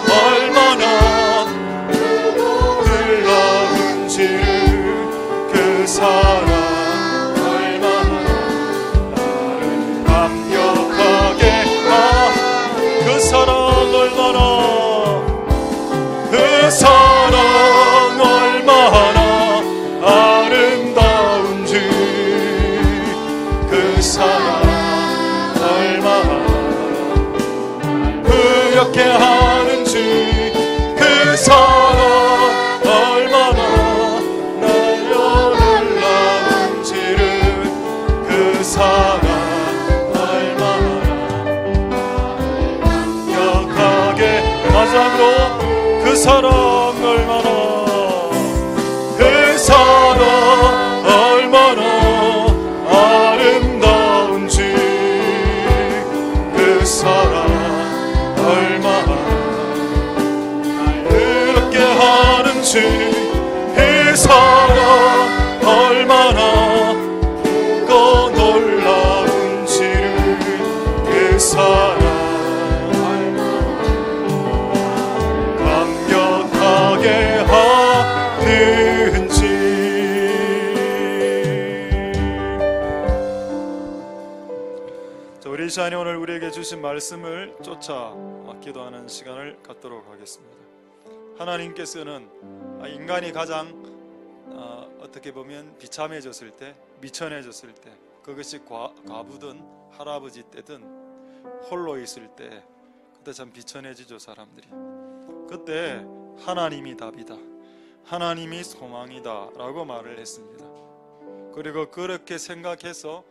얼마나 크고 사랑 얼마나 나를 감격하게 그 사랑 얼마나 그 사랑 얼마나 아름다운지 그 사랑 얼마나 그렇게 하는지 그 사랑 얼마나 날려 놀라운지를 그 사랑 얼마나 감격하게 마지막으로 그 사랑 얼마나 그 사랑 얼마나 아름다운지 그 사랑 얼마나 그렇게 하는지 그 사랑 얼마나 크고 놀라운지를 그 사랑 감격하게 하는지. 우리 이 시간에 오늘 우리에게 주신 말씀을 쫓아 기도하는 시간을 갖도록 하겠습니다. 하나님께서는 인간이 가장 어떻게 보면 비참해졌을 때, 미천해졌을 때, 그것이 과부든 할아버지 때든 홀로 있을 때, 그때 참 비천해지죠, 사람들이. 그때 하나님이 답이다, 하나님이 소망이다 라고 말을 했습니다. 그리고 그렇게 생각해서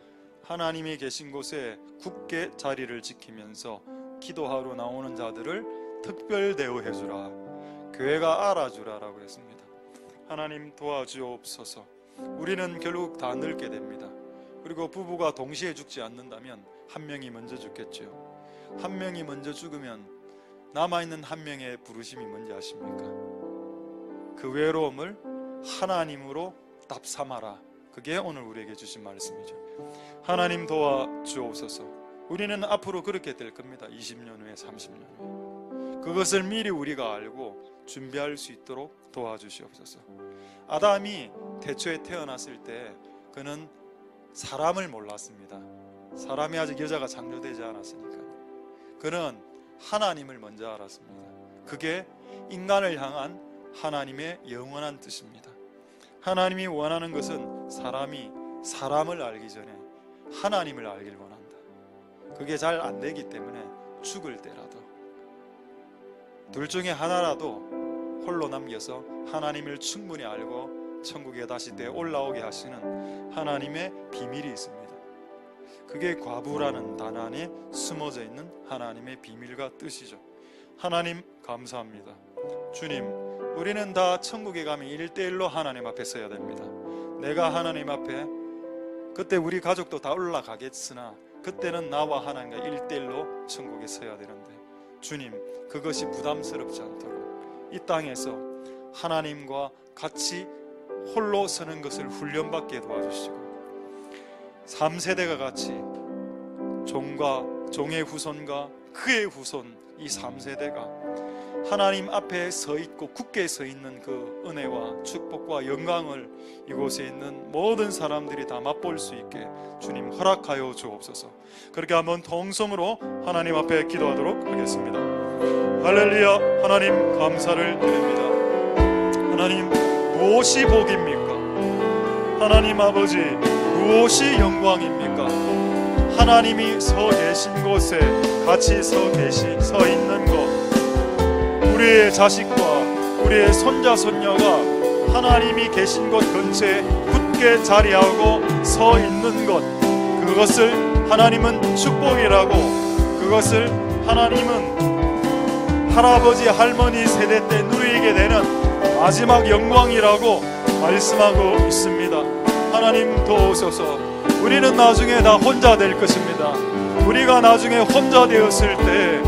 하나님이 계신 곳에 굳게 자리를 지키면서 기도하러 나오는 자들을 특별 대우해주라, 교회가 알아주라라고 했습니다. 하나님 도와주옵소서. 우리는 결국 다 늙게 됩니다. 그리고 부부가 동시에 죽지 않는다면 한 명이 먼저 죽겠죠. 한 명이 먼저 죽으면 남아있는 한 명의 부르심이 뭔지 아십니까? 그 외로움을 하나님으로 답삼아라. 그게 오늘 우리에게 주신 말씀이죠. 하나님 도와주옵소서. 우리는 앞으로 그렇게 될 겁니다. 20년 후에, 30년 후에. 그것을 미리 우리가 알고 준비할 수 있도록 도와주시옵소서. 아담이 태초에 태어났을 때 그는 사람을 몰랐습니다. 사람이 아직 여자가 창조되지 않았으니까. 그는 하나님을 먼저 알았습니다. 그게 인간을 향한 하나님의 영원한 뜻입니다. 하나님이 원하는 것은 사람이 사람을 알기 전에 하나님을 알길 원한다. 그게 잘 안 되기 때문에 죽을 때라도 둘 중에 하나라도 홀로 남겨서 하나님을 충분히 알고 천국에 다시 되어 올라오게 하시는 하나님의 비밀이 있습니다. 그게 과부라는 단어 안에 숨어져 있는 하나님의 비밀과 뜻이죠. 하나님 감사합니다. 주님, 우리는 다 천국에 가면 1대1로 하나님 앞에 서야 됩니다. 내가 하나님 앞에, 그때 우리 가족도 다 올라가겠으나 그때는 나와 하나님과 1대1로 천국에 서야 되는데, 주님, 그것이 부담스럽지 않도록 이 땅에서 하나님과 같이 홀로 서는 것을 훈련받게 도와주시고, 3세대가 같이 종의 후손과 그의 후손, 이 3세대가 하나님 앞에 서 있고 굳게 서 있는 그 은혜와 축복과 영광을 이곳에 있는 모든 사람들이 다 맛볼 수 있게 주님 허락하여 주옵소서. 그렇게 한번 통성으로 하나님 앞에 기도하도록 하겠습니다. 할렐루야. 하나님 감사를 드립니다. 하나님, 무엇이 복입니까? 하나님 아버지, 무엇이 영광입니까? 하나님이 서 계신 곳에 같이 서 있는 것, 우리의 자식과 우리의 손자 손녀가 하나님이 계신 곳 근처에 굳게 자리하고 서 있는 것, 그것을 하나님은 축복이라고, 그것을 하나님은 할아버지 할머니 세대 때 누리게 되는 마지막 영광이라고 말씀하고 있습니다. 하나님 도우소서. 우리는 나중에 다 혼자 될 것입니다. 우리가 나중에 혼자 되었을 때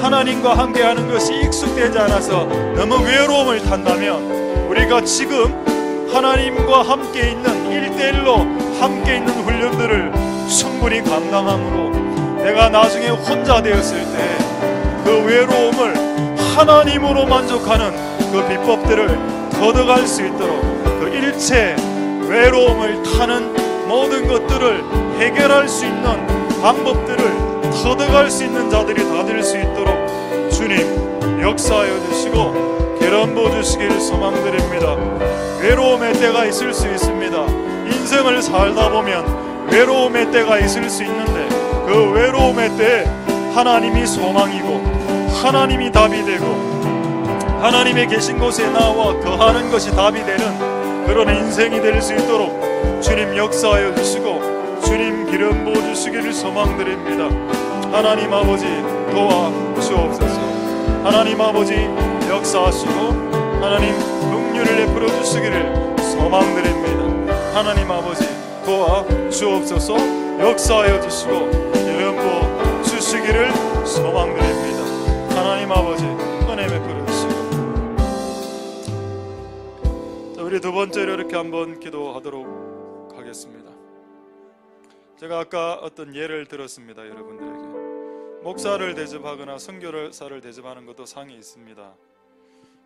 하나님과 함께하는 것이 익숙되지 않아서 너무 외로움을 탄다면, 우리가 지금 하나님과 함께 있는 1대1로 함께 있는 훈련들을 충분히 감당함으로 내가 나중에 혼자 되었을 때 그 외로움을 하나님으로 만족하는 그 비법들을 터득할 수 있도록 그 일체 외로움을 타는 모든 것들을 해결할 수 있는 방법들을 터득할 수 있는 자들이 다 될 수 있도록 주님 역사하여 주시고 기름 부어주시길 소망드립니다. 외로움의 때가 있을 수 있습니다. 인생을 살다 보면 외로움의 때가 있을 수 있는데 그 외로움의 때에 하나님이 소망이고 하나님이 답이 되고 하나님의 계신 곳에 나와 거하는 것이 답이 되는 그런 인생이 될 수 있도록 주님 역사하여 주시고 주님 기름 부어주시기를 소망드립니다. 하나님 아버지 도와주옵소서. 하나님 아버지 역사하시고 하나님 긍휼을 베풀어 주시기를 소망드립니다. 하나님 아버지 도와주옵소서. 역사하여 주시고 기름 부어 주시기를 소망드립니다. 하나님 아버지 은혜 베풀어 주시고 우리 두 번째로 이렇게 한번 기도하도록 하겠습니다. 제가 아까 어떤 예를 들었습니다. 여러분들에게 목사를 대접하거나 선교사를 대접하는 것도 상이 있습니다.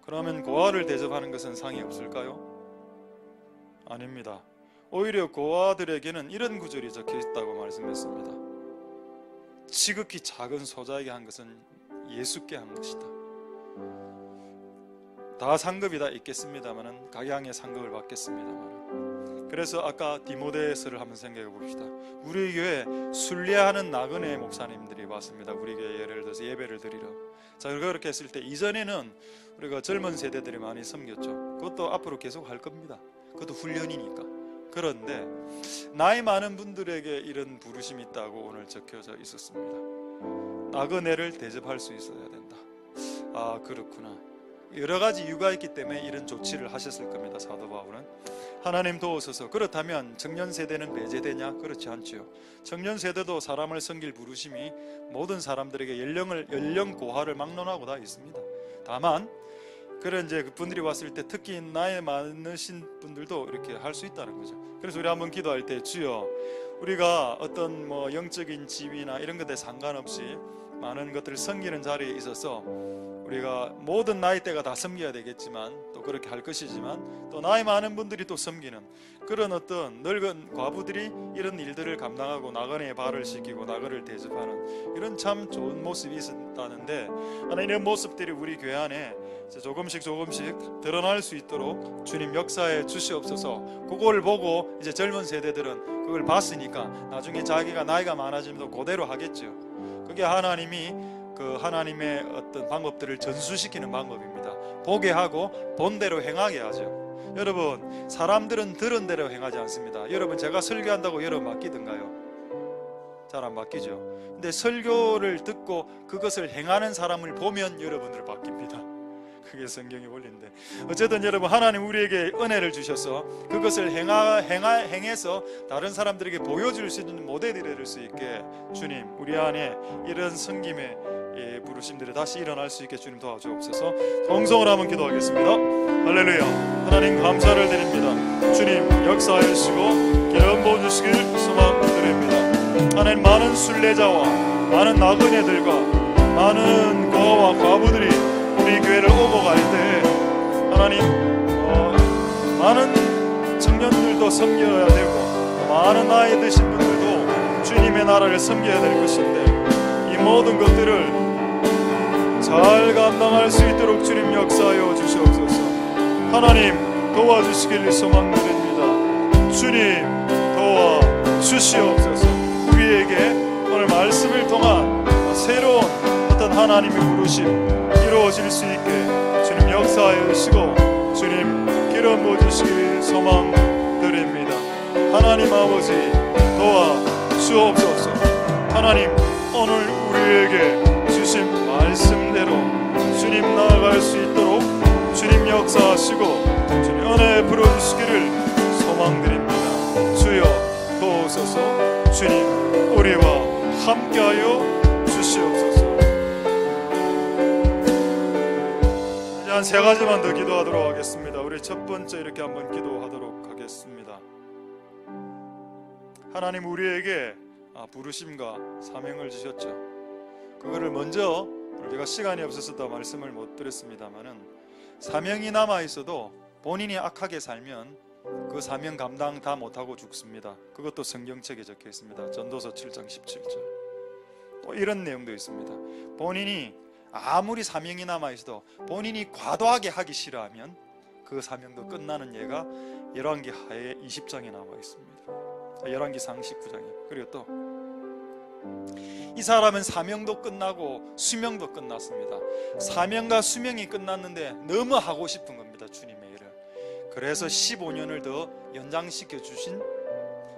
그러면 고아를 대접하는 것은 상이 없을까요? 아닙니다. 오히려 고아들에게는 이런 구절이 적혀 있다고 말씀했습니다. 지극히 작은 소자에게 한 것은 예수께 한 것이다. 다 상급이 다 있겠습니다만은 각양의 상급을 받겠습니다만. 그래서 아까 디모데서를 한번 생각해 봅시다. 우리 교회 순례하는 나그네 목사님들이 왔습니다. 우리 교회 예를 들어서 예배를 드리러. 자, 그렇게 했을 때 이전에는 우리가 젊은 세대들이 많이 섬겼죠. 그것도 앞으로 계속 할 겁니다. 그것도 훈련이니까. 그런데 나이 많은 분들에게 이런 부르심이 있다고 오늘 적혀져 있었습니다. 나그네를 대접할 수 있어야 된다. 아, 그렇구나. 여러 가지 이유가 있기 때문에 이런 조치를 하셨을 겁니다. 사도 바울은. 하나님 도우소서. 그렇다면 청년 세대는 배제되냐? 그렇지 않지요. 청년 세대도 사람을 섬길 부르심이 모든 사람들에게 연령 고하를 막론하고 다 있습니다. 다만 그런 이제 그분들이 왔을 때 특히 나이 많으신 분들도 이렇게 할 수 있다는 거죠. 그래서 우리 한번 기도할 때 주여 우리가 어떤 뭐 영적인 지위나 이런 것에 상관없이 많은 것들을 섬기는 자리에 있어서 우리가 모든 나이대가 다 섬겨야 되겠지만 또 그렇게 할 것이지만 또 나이 많은 분들이 또 섬기는 그런 어떤 늙은 과부들이 이런 일들을 감당하고 나그네의 발을 씻기고 나그네를 대접하는 이런 참 좋은 모습이 있었다는데 하나님 이런 모습들이 우리 교회 안에 조금씩 드러날 수 있도록 주님 역사해 주시옵소서. 그걸 보고 이제 젊은 세대들은 그걸 봤으니까 나중에 자기가 나이가 많아지면 그대로 하겠죠. 그게 하나님이 그 하나님의 어떤 방법들을 전수시키는 방법입니다. 보게 하고 본대로 행하게 하죠. 여러분 사람들은 들은 대로 행하지 않습니다. 여러분 제가 설교한다고 여러분 맡기던가요? 잘 안 맡기죠. 근데 설교를 듣고 그것을 행하는 사람을 보면 여러분들 바뀝니다. 그게 성경의 원리인데 어쨌든 여러분 하나님 우리에게 은혜를 주셔서 그것을 행해서 다른 사람들에게 보여줄 수 있는 모델이 될 수 있게 주님 우리 안에 이런 섬김의 부르심들이 다시 일어날 수 있게 주님 도와주옵소서. 동성으로 한번 기도하겠습니다. 할렐루야. 하나님 감사를 드립니다. 주님 역사하여 주시고 기름 부어주시길 소망드립니다. 하나님 많은 순례자와 많은 나그네들과 많은 고아와 과부들이 우리 교회를 오고 갈 때 하나님 많은 청년들도 섬겨야 되고 많은 나이 드신 분들도 주님의 나라를 섬겨야 될 것인데 이 모든 것들을 잘 감당할 수 있도록 주님 역사하여 주시옵소서. 하나님 도와주시길 소망드립니다. 주님 도와주시옵소서. 우리에게 오늘 말씀을 통한 새로운 어떤 하나님의 부르심 이루어질 수 있게 주님 역사하여 주시고 주님 기름 부어주시길 소망드립니다. 하나님 아버지 도와주옵소서. 하나님 오늘 우리에게 주신 말씀대로 주님 나아갈 수 있도록 주님 역사하시고 주님 은혜 부어주시기를 소망드립니다. 주여 도우소서. 주님 우리와 함께하여 주시옵소서. 이제 한 세 가지만 더 기도하도록 하겠습니다. 우리 첫 번째 이렇게 한번 기도하도록 하겠습니다. 하나님 우리에게 부르심과 사명을 주셨죠. 그거를 먼저 우리가 시간이 없어서 더 말씀을 못 드렸습니다만은 사명이 남아 있어도 본인이 악하게 살면 그 사명 감당 다 못하고 죽습니다. 그것도 성경책에 적혀 있습니다. 전도서 7장 17절. 또 이런 내용도 있습니다. 본인이 아무리 사명이 남아있어도 본인이 과도하게 하기 싫어하면 그 사명도 끝나는 예가 열왕기 하에 20장에 나와 있습니다. 열왕기상 19장에. 그리고 또 이 사람은 사명도 끝나고 수명도 끝났습니다. 사명과 수명이 끝났는데 너무 하고 싶은 겁니다, 주님의 일을. 그래서 15년을 더 연장시켜 주신,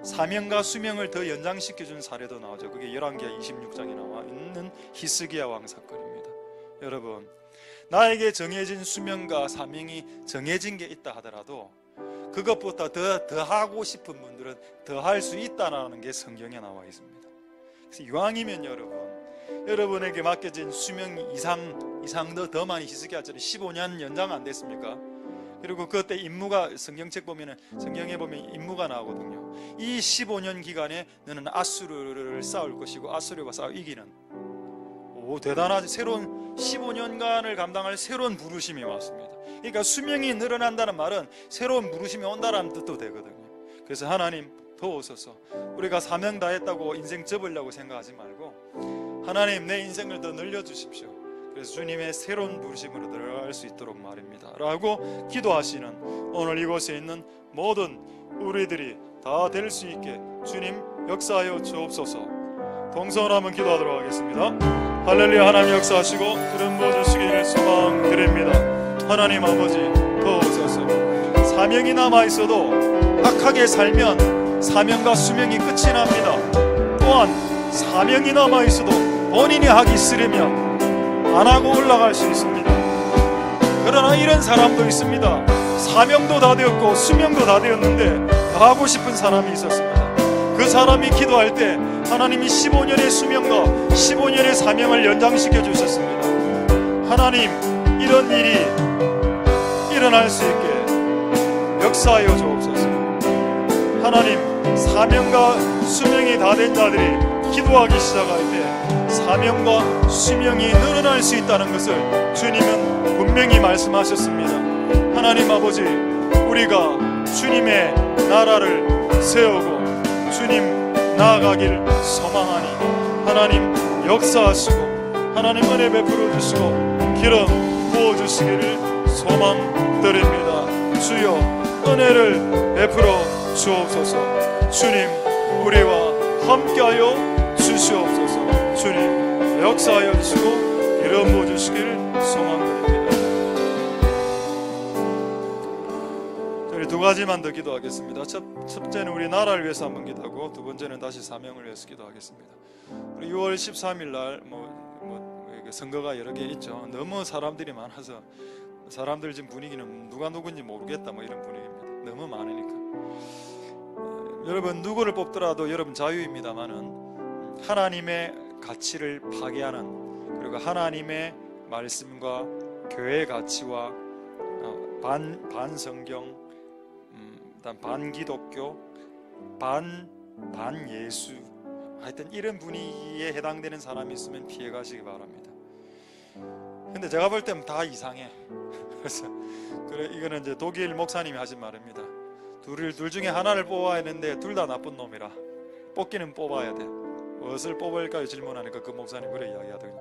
사명과 수명을 더 연장시켜 준 사례도 나오죠. 그게 열왕기하 26장에 나와 있는 히스기야 왕 사건입니다. 여러분, 나에게 정해진 수명과 사명이 정해진 게 있다 하더라도 그것보다 더 하고 싶은 분들은 더 할 수 있다는 게 성경에 나와 있습니다. 그래서 이왕이면 여러분에게 맡겨진 수명 이상도 더 많이, 히스기야처럼 15년 연장 안 됐습니까? 그리고 그때 임무가, 성경책 보면은, 성경에 보면 임무가 나오거든요. 이 15년 기간에 너는 아수르를 싸울 것이고 아수르와 싸워 이기는, 대단하지. 새로운 15년간을 감당할 새로운 부르심이 왔습니다. 그러니까 수명이 늘어난다는 말은 새로운 부르심이 온다는 뜻도 되거든요. 그래서 하나님 도우소서. 우리가 사명 다 했다고 인생 접으려고 생각하지 말고 하나님 내 인생을 더 늘려주십시오. 그래서 주님의 새로운 부르심으로 들어갈 수 있도록 말입니다 라고 기도하시는 오늘 이곳에 있는 모든 우리들이 다 될 수 있게 주님 역사하여 주옵소서. 동서로 한번 기도하도록 하겠습니다. 할렐루야. 하나님 역사하시고 그런 모주시기를 소망드립니다. 하나님 아버지 도우소서. 사명이 남아있어도 악하게 살면 사명과 수명이 끝이 납니다. 또한 사명이 남아있어도 본인이 하기 싫으면 안 하고 올라갈 수 있습니다. 그러나 이런 사람도 있습니다. 사명도 다 되었고 수명도 다 되었는데 더 하고 싶은 사람이 있었습니다. 그 사람이 기도할 때 하나님이 15년의 수명과 15년의 사명을 연장시켜 주셨습니다. 하나님, 이런 일이 일어날 수 있게 역사하여 주옵소서. 하나님, 사명과 수명이 다 된 자들이 기도하기 시작할 때 사명과 수명이 늘어날 수 있다는 것을 주님은 분명히 말씀하셨습니다. 하나님 아버지, 우리가 주님의 나라를 세우고 주님 나아가길 소망하니 하나님 역사하시고 하나님 은혜 베풀어 주시고 기름 부어주시기를 소망드립니다. 주여 은혜를 베풀어 주옵소서. 주님 우리와 함께하여 주시옵소서. 주님 역사하여 주시고 기름 부어주시기를 소망드립니다. 두 가지만 더 기도하겠습니다. 첫째는 우리 나라를 위해서 한번 기도하고, 두 번째는 다시 사명을 위해서 기도하겠습니다. 우리 6월 13일 날 선거가 여러 개 있죠. 너무 사람들이 많아서 사람들 지금 분위기는 누가 누군지 모르겠다 이런 분위기입니다. 너무 많으니까. 여러분 누구를 뽑더라도 여러분 자유입니다만은 하나님의 가치를 파괴하는, 그리고 하나님의 말씀과 교회의 가치와 반성경, 반기독교, 반예수, 하여튼 이런 분위기에 해당되는 사람이 있으면 피해가시기 바랍니다. 근데 제가 볼 때는 다 이상해. 그래서 이거는 이제 독일 목사님이 하신 말입니다. 둘 중에 하나를 뽑아야 하는데 둘 다 나쁜 놈이라 뽑기는 뽑아야 돼. 무엇을 뽑을까요? 질문하니까 그 목사님 그래 이야기하더군요.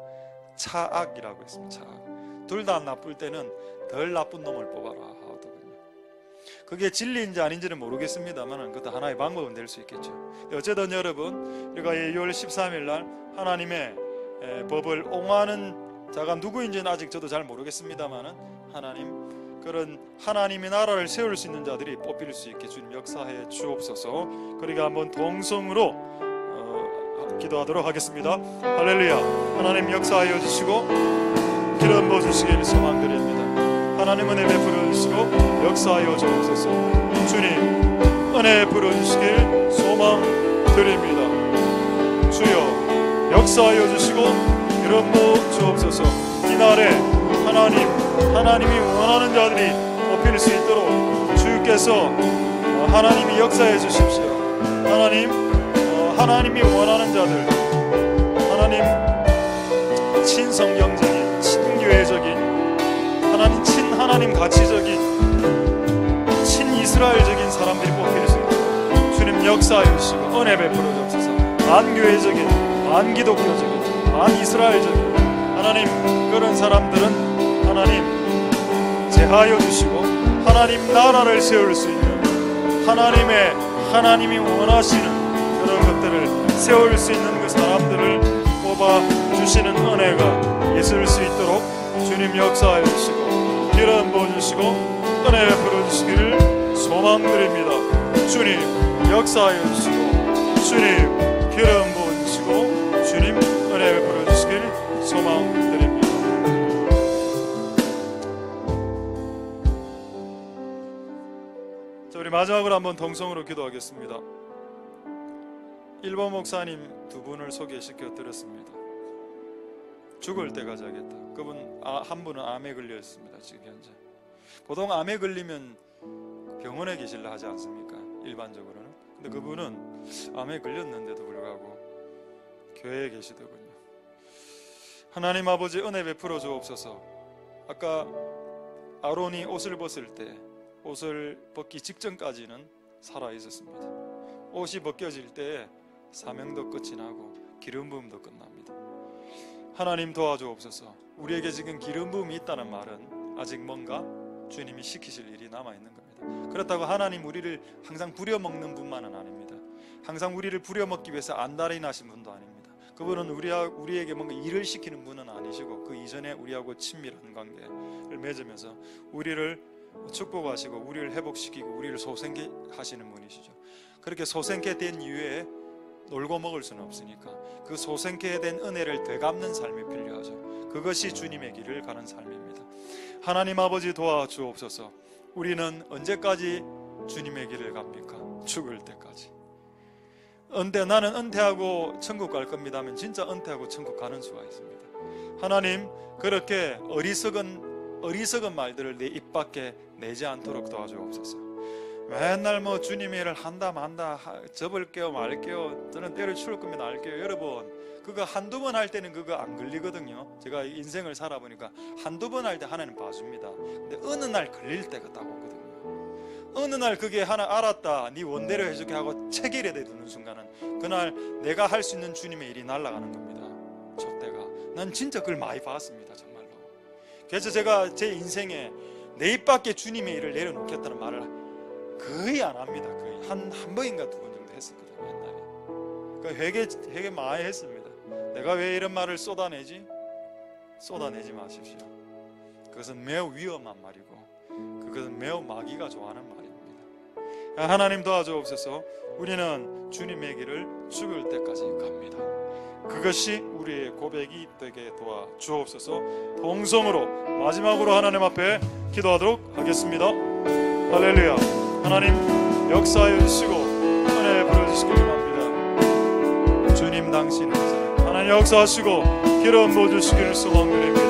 차악이라고 했습니다. 차악. 둘 다 나쁠 때는 덜 나쁜 놈을 뽑아라 하더군요. 그게 진리인지 아닌지는 모르겠습니다만 그것도 하나의 방법은 될 수 있겠죠. 어쨌든 여러분, 우리가 6월 13일 날 하나님의 법을 옹호하는 자가 누구인지는 아직 저도 잘 모르겠습니다만 하나님, 그런 하나님의 나라를 세울 수 있는 자들이 뽑힐 수 있게 주님 역사해 주옵소서. 그러니까 한번 동성으로 기도하도록 하겠습니다. 할렐루야. 하나님 역사하여 주시고 기름 부어주시기를 소망드립니다. 하나님 은혜 베풀어 주시고 역사하여 주옵소서. 주님 은혜 베풀어 주시길 소망드립니다. 주여 역사하여 주시고 기름 부어 주옵소서. 이날에 하나님이 원하는 자들이 뽑힐 수 있도록 주께서 하나님이 역사해 주십시오. 하나님이 원하는 자들, 하나님 친성경적인, 친교회적인, 하나님 가치적인 이스라엘적인 사람들이 뽑힐 수 있도록 주님 역사해 주시고 은혜 베풀어 주옵소서. 반교회적인, 반기독교적인, 반이스라엘적인 하나님, 그런 사람들은 하나님 제하여 주시고 하나님 나라를 세울 수 있는 하나님이 원하시는 그런 것들을 세울 수 있는 그 사람들을 뽑아 주시는 은혜가 있을 수 있도록 주님 역사하여 주시고 기름 부어 주시고 은혜 베풀어 주시기를 소망드립니다. 주님 역사하여 주시고 주님 기름 부어 주시고 주님 은혜 베풀어 주시기를 소망드립니다. 자, 우리 마지막으로 한번 동성으로 기도하겠습니다. 1번 목사님 두 분을 소개시켜 드렸습니다. 죽을 때까지 하겠다. 그분 한 분은 암에 걸려 있습니다. 지금 현재. 보통 암에 걸리면 병원에 계실라 하지 않습니까? 일반적으로는. 근데 그분은 암에 걸렸는데도 불구하고 교회에 계시더군요. 하나님 아버지 은혜 베풀어 주옵소서. 아까 아론이 옷을 벗을 때 옷을 벗기 직전까지는 살아 있었습니다. 옷이 벗겨질 때 사명도 끝이 나고 기름 부음도 끝납니다. 하나님 도와주옵소서. 우리에게 지금 기름 부음이 있다는 말은 아직 뭔가 주님이 시키실 일이 남아있는 겁니다. 그렇다고 하나님 우리를 항상 부려먹는 분만은 아닙니다. 항상 우리를 부려먹기 위해서 안달이 나신 분도 아닙니다. 그분은 우리에게 뭔가 일을 시키는 분은 아니시고 그 이전에 우리하고 친밀한 관계를 맺으면서 우리를 축복하시고 우리를 회복시키고 우리를 소생케 하시는 분이시죠. 그렇게 소생케 된 이후에 놀고 먹을 수는 없으니까 그 소생케 된 은혜를 되갚는 삶이 필요하죠. 그것이 주님의 길을 가는 삶입니다. 하나님 아버지 도와주옵소서. 우리는 언제까지 주님의 길을 갑니까? 죽을 때까지. 나는 은퇴하고 천국 갈 겁니다 하면 진짜 은퇴하고 천국 가는 수가 있습니다. 하나님 그렇게 어리석은 말들을 내 입 밖에 내지 않도록 도와주옵소서. 맨날 주님의 일을 한다 만다 접을게요 말게요 저는 때려치울 겁니다 알게요. 여러분 그거 한두 번 할 때는 그거 안 걸리거든요. 제가 인생을 살아보니까 한두 번 할 때 하나님 봐줍니다. 근데 어느 날 걸릴 때가 딱 오거든요. 어느 날 그게 하나 알았다 네 원대로 해줄게 하고 체결에 대두는 순간은 그날 내가 할 수 있는 주님의 일이 날아가는 겁니다. 저 때가 난 진짜 그걸 많이 봤습니다 정말로. 그래서 제가 제 인생에 내 입 밖에 주님의 일을 내려놓겠다는 말을 거의 안 합니다. 거의 한 번인가 두 번 정도 했었거든요 옛날에. 회개 많이 했습니다. 내가 왜 이런 말을 쏟아내지 마십시오. 그것은 매우 위험한 말이고 그것은 매우 마귀가 좋아하는 말입니다. 하나님 도와주옵소서. 우리는 주님의 길을 죽을 때까지 갑니다. 그것이 우리의 고백이 되게 도와주옵소서. 동성으로 마지막으로 하나님 앞에 기도하도록 하겠습니다. 할렐루야. 하나님 역사하여 주시고 은혜 부어주시길 바랍니다. 주님 당신은 하나님 역사하시고 기름 부어주시기를 소망드립니다.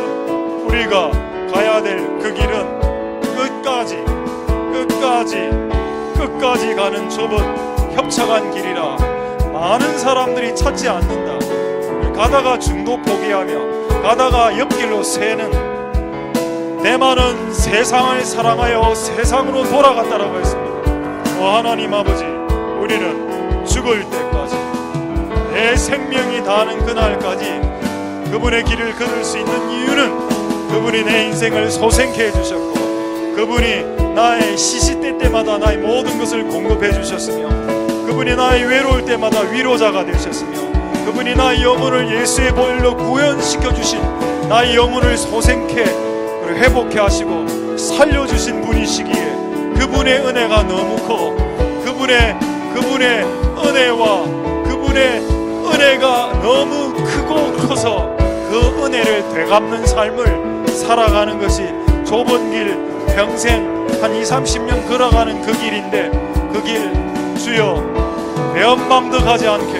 우리가 가야 될 그 길은 끝까지 가는 좁은 협착한 길이라 많은 사람들이 찾지 않는다. 가다가 중도 포기하며 가다가 옆길로 새는 대만은 세상을 사랑하여 세상으로 돌아갔다라고 했습니다. 하나님 아버지 우리는 죽을 때까지 내 생명이 다하는 그날까지 그분의 길을 걸을 수 있는 이유는 그분이 내 인생을 소생케 해주셨고 그분이 나의 시시때 때마다 나의 모든 것을 공급해 주셨으며 그분이 나의 외로울 때마다 위로자가 되셨으며 그분이 나의 영혼을 예수의 보혈로 구원시켜 주신 나의 영혼을 소생케 그리고 회복해 하시고 살려주신 분이시기에 그분의 은혜가 너무 커 그분의 은혜와 그분의 은혜가 너무 크고 커서 그 은혜를 되갚는 삶을 살아가는 것이 좁은 길 평생 한 20-30년 걸어가는 그 길인데 그 길 주여 배엄망도 가지 않게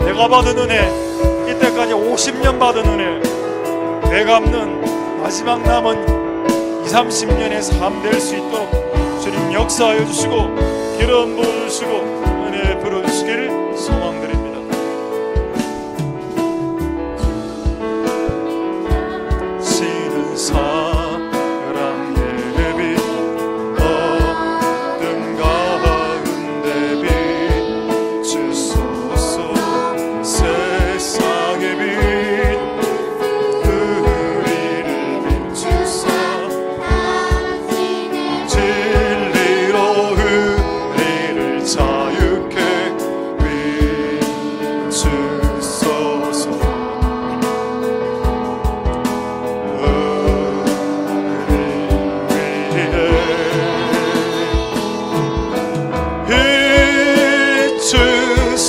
내가 받은 은혜 이때까지 50년 받은 은혜 되갚는 마지막 남은 20-30년의 삶 될 수 있도록 주님 역사하여 주시고 기름 부어주시고 은혜 부어주시기를 소망드립니다. 지는 사랑 예비 어떤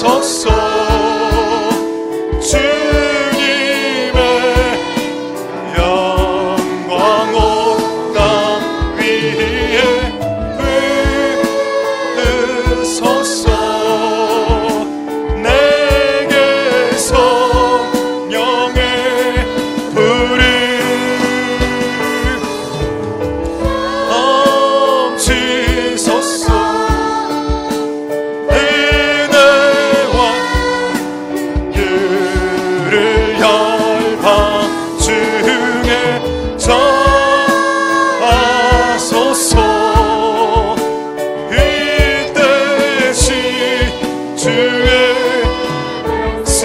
주소서. 주님의 영광 온 땅 위에 부으소서. 내게 성령의 불을 넘치소서. 은혜와 유를 열방 중에 전하소서. 이 뜻이 주의 말씀.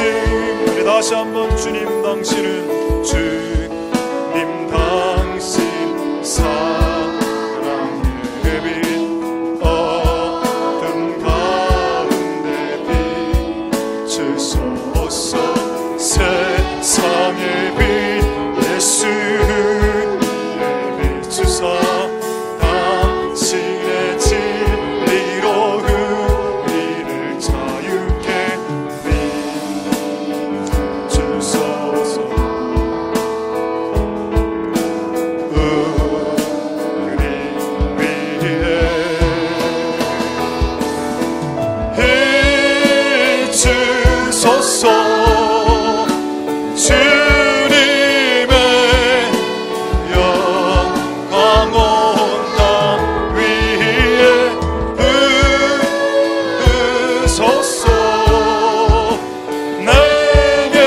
우리 다시 한번 주님 당신은 주님 당신 사랑의 빛 어둠 가운데 비추소서. 세상의 빛 예수의 비추사 당신의 진리로 우리를 자유케 비추소서. 우리 위에 비추소서. 주님의 영광 온 땅 위에 부으소서. 내게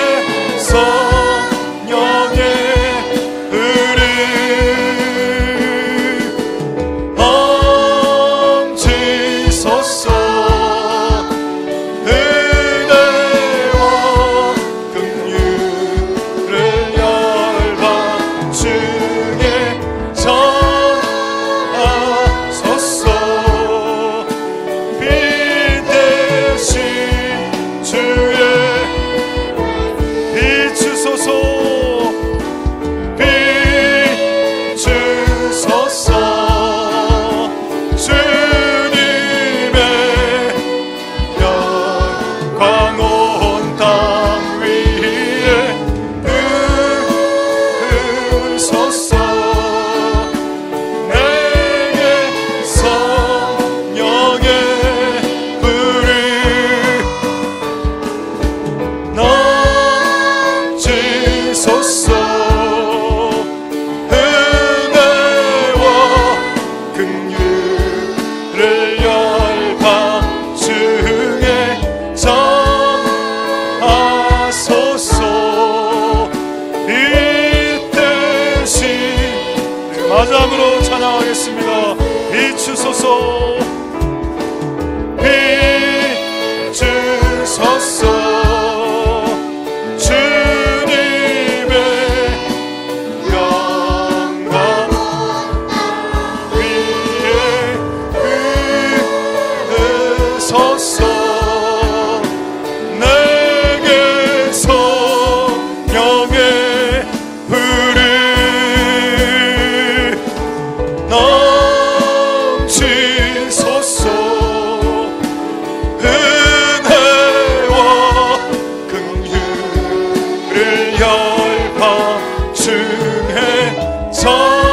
성령의 불을 넘치소서. 은혜와 긍휼을 열방 중에 전하소서. 빛 대신 주의 비추소서. 비추소서. 주님의 영광 온 땅 위에 부으소서. 내게 성령의 불을 넘치소서. 은혜와 긍휼을 열방 중에 전하소서. 이 뜻이 마지막으로 찬양하겠습니다. 비추소서. 비추소서. 주님의 영광 위에 부으소서. 내게 성령의 불을 넘치소서. 은혜와 긍휼을 열방 중에 전